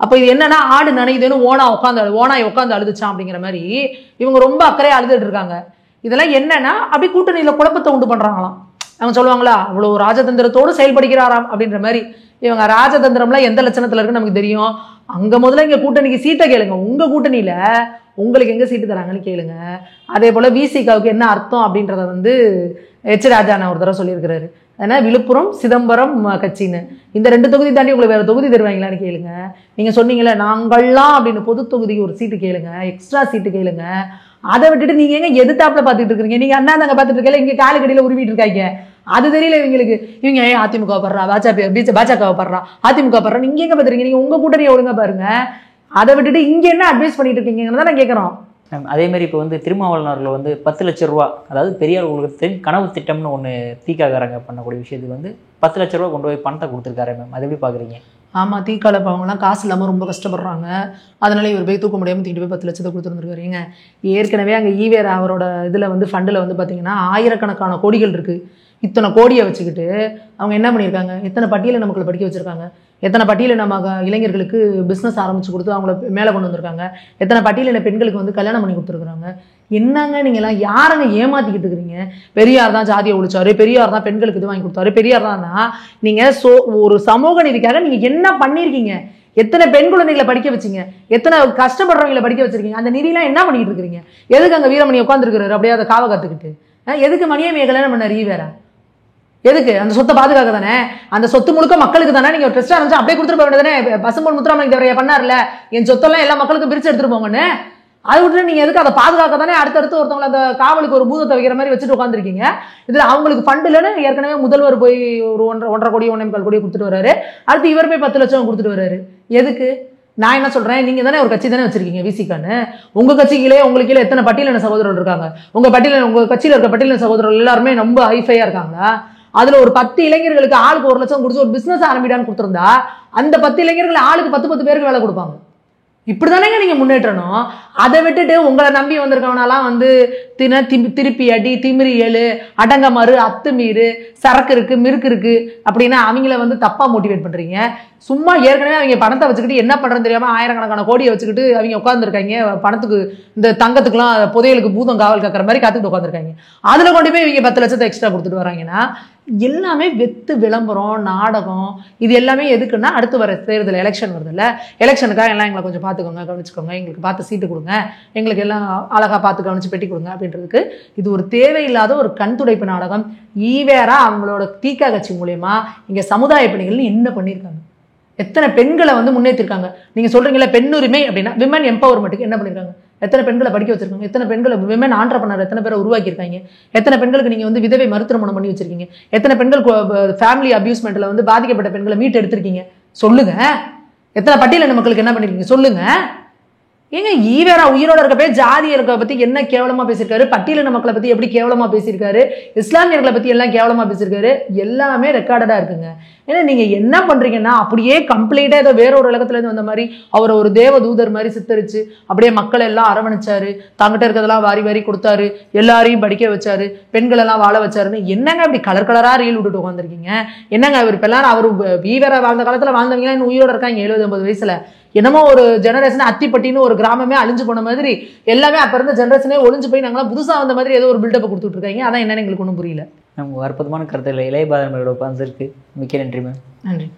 அப்ப இது என்னன்னா ஆடு நனையுதுன்னு ஓனாய் உட்காந்து அழுதுச்சான் அப்படிங்கிற மாதிரி இவங்க ரொம்ப அக்கறையா அழுதுட்டு இருக்காங்க. இதெல்லாம் என்னன்னா அப்படி கூட்டணியில குழப்பத்தை உண்டு பண்றாங்களாம். அவங்க சொல்லுவாங்களா அவ்வளவு ராஜதந்திரத்தோடு செயல்படுகிறாராம் அப்படின்ற மாதிரி. இவங்க ராஜதந்திரம்லாம் எந்த லட்சணத்துல இருக்குன்னு நமக்கு தெரியும். அங்க முதல்ல இங்க கூட்டணிக்கு சீட்டை கேளுங்க. உங்க கூட்டணியில உங்களுக்கு எங்க சீட்டு தராங்கன்னு கேளுங்க. அதே போல விசிகாவுக்கு என்ன அர்த்தம் அப்படின்றத வந்து ராஜாண்ணா ஒரு தடவை சொல்லியிருக்கிறாரு. ஏன்னா விழுப்புரம் சிதம்பரம் கட்சின்னு இந்த 2 தொகுதி தாண்டி உங்களுக்கு வேற தொகுதி தருவாங்களான்னு கேளுங்க. நீங்க சொன்னீங்களே நாங்கள்லாம் அப்படின்னு பொது தொகுதிக்கு ஒரு சீட்டு கேளுங்க, எக்ஸ்ட்ரா சீட்டு கேளுங்க. அதை விட்டுட்டு நீங்க எங்க எதிர்த்தாப்புல பாத்துட்டு இருக்கீங்க? நீங்க அண்ணா தாங்க பாத்துட்டு இருக்கல, இங்க காலுக்கடியில உருவிட்டு இருக்காங்க. அது தெரியல இவங்களுக்கு. இவங்க அதிமுக படுறா, பாஜக படுறா, அதிமுக படுறா. நீங்க எங்க பாத்துறீங்க? நீங்க உங்க கூட்டணியை ஒழுங்கா பாருங்க. அதை விட்டுட்டு இங்க என்ன அட்வைஸ் பண்ணிட்டு இருக்கீங்கன்னு தான் நான் கேட்கறோம். அதே மாதிரி இப்போ வந்து திருமாவளவன் அவர்கள் வந்து 10 லட்சம் ரூபா, அதாவது பெரியார் உலகத்தின் கனவு திட்டம்னு ஒன்று தீக்காக்காரங்க பண்ணக்கூடிய விஷயத்துக்கு வந்து 10 லட்ச ரூபா கொண்டு போய் பணத்தை கொடுத்துருக்காரு மேம். அதை எப்படி பார்க்குறீங்க? ஆமாம், தீக்கால அவங்கலாம் காசு இல்லாமல் ரொம்ப கஷ்டப்படுறாங்க. அதனால இவர் போய் தூக்க முடியாமல் தூக்கிட்டு போய் 10 லட்சத்தை கொடுத்துருந்துருக்காருங்க. ஏற்கனவே அங்கே ஈவேரா அவரோட இதில் வந்து ஃபண்டில் வந்து பார்த்தீங்கன்னா ஆயிரக்கணக்கான கோடிகள் இருக்குது. இத்தனை கோடியை வச்சுக்கிட்டு அவங்க என்ன பண்ணியிருக்காங்க? எத்தனை பட்டியலின மக்களை படிக்க வச்சுருக்காங்க, எத்தனை பட்டியலின இளைஞர்களுக்கு பிஸ்னஸ் ஆரம்பித்து கொடுத்து அவங்கள மேலே கொண்டு வந்திருக்காங்க, எத்தனை பட்டியலின பெண்களுக்கு வந்து கல்யாணம் பண்ணி கொடுத்துருக்குறாங்க. என்னங்க நீங்களாம் யாருங்க ஏமாற்றிக்கிட்டு இருக்கிறீங்க? பெரியார் தான் ஜாதியை ஒழிச்சாரு, பெரியார் தான் பெண்களுக்கு இது வாங்கி கொடுத்தாரு, பெரியார் தான்னா நீங்கள் ஒரு சமூக நீதிக்காக நீங்கள் என்ன பண்ணியிருக்கீங்க? எத்தனை பெண் குழந்தைகளை படிக்க வச்சிங்க? எத்தனை கஷ்டப்படுறவங்களை படிக்க வச்சிருக்கீங்க? அந்த நிதியெல்லாம் என்ன பண்ணிக்கிட்டு இருக்கிறீங்க? எதுக்கு அங்கே வீரமணி உட்காந்துருக்கிறாரு அப்படியே அதை காவ காத்துக்கிட்டு? எதுக்கு மணியம்மையை கல்யாணம் பண்ணார் ஈவேரா? எதுக்கு? அந்த சொத்தை பாதுகாக்க தானே. அந்த சொத்து முழுக்க மக்களுக்கு தானே. நீங்க ட்ரஸ்ட் ஆரம்பிச்சு அப்படியே கொடுத்துட்டு போக வேண்டியதானே. பசும்பொன் முத்துராமலிங்க தேவரையா பண்ணார்ல, என் சொத்தெல்லாம் எல்லா மக்களுக்கும் பிரிச்சு எடுத்துட்டு போங்கன்னு. அதை விட்டு நீங்க எதுக்கு அதை பாதுகாக்க தானே அடுத்தடுத்து ஒருத்தவங்களை அந்த காவலுக்கு ஒரு பூதத்தை வைக்கிற மாதிரி வச்சுட்டு உட்காந்துருக்கீங்க. இதுல அவங்களுக்கு ஃபண்ட் இல்லைன்னு ஏற்கனவே முதல்வர் போய் ஒரு 1.5 கோடி 1.25 கோடி கொடுத்துட்டு வர்றாரு. அடுத்து இவர் போய் 10 லட்சம் கொடுத்துட்டு வர்றாரு. எதுக்கு? நான் என்ன சொல்றேன், நீங்க தானே ஒரு கட்சி தானே வச்சிருக்கீங்க விசிகான்னு. உங்க கட்சிகளே உங்களுக்கு கீழே எத்தனை பட்டியலின சகோதரர்கள் இருக்காங்க? உங்க கட்சியில இருக்க பட்டியலின சகோதரர்கள் எல்லாருமே ரொம்ப ஹைஃபையா இருக்காங்களா? அதுல ஒரு 10 இளைஞர்களுக்கு ஆளுக்கு 1 லட்சம் கொடுத்து ஒரு பிசினஸ் ஆரம்பிடான்னு கொடுத்துருந்தா அந்த 10 இளைஞர்கள் ஆளுக்கு 10 பேருக்கு வேலை கொடுப்பாங்க. இப்படிதானேங்க நீங்க முன்னேற்றணும். அதை விட்டுட்டு உங்களை நம்பி வந்திருக்கவனாலாம் வந்து திருப்பி அடி, திமிரி ஏழு, அடங்கமாறு, அத்துமீறு, சரக்கு இருக்கு, மிருக்கு இருக்கு அப்படின்னா அவங்கள வந்து தப்பா மோட்டிவேட் பண்றீங்க. சும்மா ஏற்கனவே அவங்க பணத்தை வச்சுக்கிட்டு என்ன பண்றதுன்னு தெரியாம ஆயிரக்கணக்கான கோடியை வச்சுக்கிட்டு அவங்க உட்காந்துருக்காங்க. பணத்துக்கு இந்த தங்கத்துக்குலாம் புதையலுக்கு பூதம் காவல் காக்கிற மாதிரி காத்துக்கிட்டு உட்காந்துருக்காங்க. அதுல கொண்டு போய் இவங்க 10 லட்சத்தை எக்ஸ்ட்ரா கொடுத்துட்டு வராங்கன்னா எல்லாமே வெத்து விளம்பரம், நாடகம். இது எல்லாமே எதுக்குன்னா அடுத்து வர தேர்தல் எலெக்ஷன் வருது இல்ல, எலெக்ஷனுக்காக எல்லாம் எங்களை கொஞ்சம் பார்த்துக்கோங்க, கவனிச்சுக்கோங்க, எங்களுக்கு பார்த்து சீட்டு கொடுங்க, எங்களுக்கு எல்லாம் அழகா பார்த்து கவனிச்சு பெட்டி கொடுங்க அப்படின்றதுக்கு இது ஒரு தேவையில்லாத ஒரு கண் துடைப்பு நாடகம். ஈவேரா அவங்களோட தீகா கட்சி மூலமா இங்க சமுதாய பணிகள்னு என்ன பண்ணியிருக்காங்க? எத்தனை பெண்களை வந்து முன்னேற்றிருக்காங்க? நீங்க சொல்றீங்களா பெண்ணுரிமை அப்படின்னா விமன் எம்பவர்மெண்ட்டுக்கு என்ன பண்ணிருக்காங்க? எத்தனை பெண்களை படிக்க வச்சிருக்காங்க? எத்தனை பெண்களை விமன் ஆண்டர்பிரனர் எத்தனை பேரை உருவாக்கியிருக்காங்க? எத்தனை பெண்களுக்கு நீங்க வந்து விதவை மறுதிருமணம் பண்ணி வச்சிருக்கீங்க? எத்தனை பெண்கள் ஃபேமிலி அபியூஸ்மெண்ட்ல வந்து பாதிக்கப்பட்ட பெண்களை மீட்டு எடுத்திருக்கீங்க? சொல்லுங்க. எத்தனை பட்டியலின மக்களுக்கு என்ன பண்ணிருக்கீங்க? சொல்லுங்க. ஏங்க ஈவேரா உயிரோட இருக்கப்பே ஜாதியர்களை பத்தி என்ன கேவலமா பேசியிருக்காரு, பட்டியலின மக்களை பத்தி எப்படி கேவலமா பேசியிருக்காரு, இஸ்லாமியர்களை பத்தி எல்லாம் கேவலமா பேசியிருக்காரு. எல்லாமே ரெக்கார்டடா இருக்குங்க. ஏன்னா நீங்க என்ன பண்றீங்கன்னா அப்படியே கம்ப்ளீட்டா ஏதோ வேற ஒரு உலகத்துல இருந்து வந்த மாதிரி அவரை ஒரு தேவ தூதர் மாதிரி சித்தரிச்சு அப்படியே மக்களை எல்லாம் அரவணைச்சாரு, தங்கிட்ட இருக்கிறதெல்லாம் வாரி வாரி கொடுத்தாரு, எல்லாரையும் படிக்க வச்சாரு, பெண்கள் எல்லாம் வாழ வச்சாருன்னு என்னங்க இப்படி கலர் கலரா ரீல் விட்டுட்டு உட்காந்துருக்கீங்க? என்னங்க அவர் இப்ப எல்லாரும் அவரு ஈவேரா வாழ்ந்த காலத்துல வாழ்ந்தவங்க இன்னும் உயிரோட இருக்காங்க 70-80 வயசுல. என்னமோ ஒரு ஜெனரேஷன் அத்திப்பட்டின்னு ஒரு கிராமமே அழிஞ்சு போன மாதிரி எல்லாமே அப்ப இருந்த ஜெனரேஷனே ஒழிஞ்சு போய் நாங்களாம் புதுசா வந்த மாதிரி ஏதோ ஒரு பில்டப் கொடுத்துட்டு இருக்காங்க. அதான் என்னன்னு எங்களுக்கு ஒன்றும் புரியல. நம்ம அற்புதமான கருத்துல இளைய பாரதியோட உட்கார்ந்துருக்கு. மிக்க நன்றி மேம். நன்றி.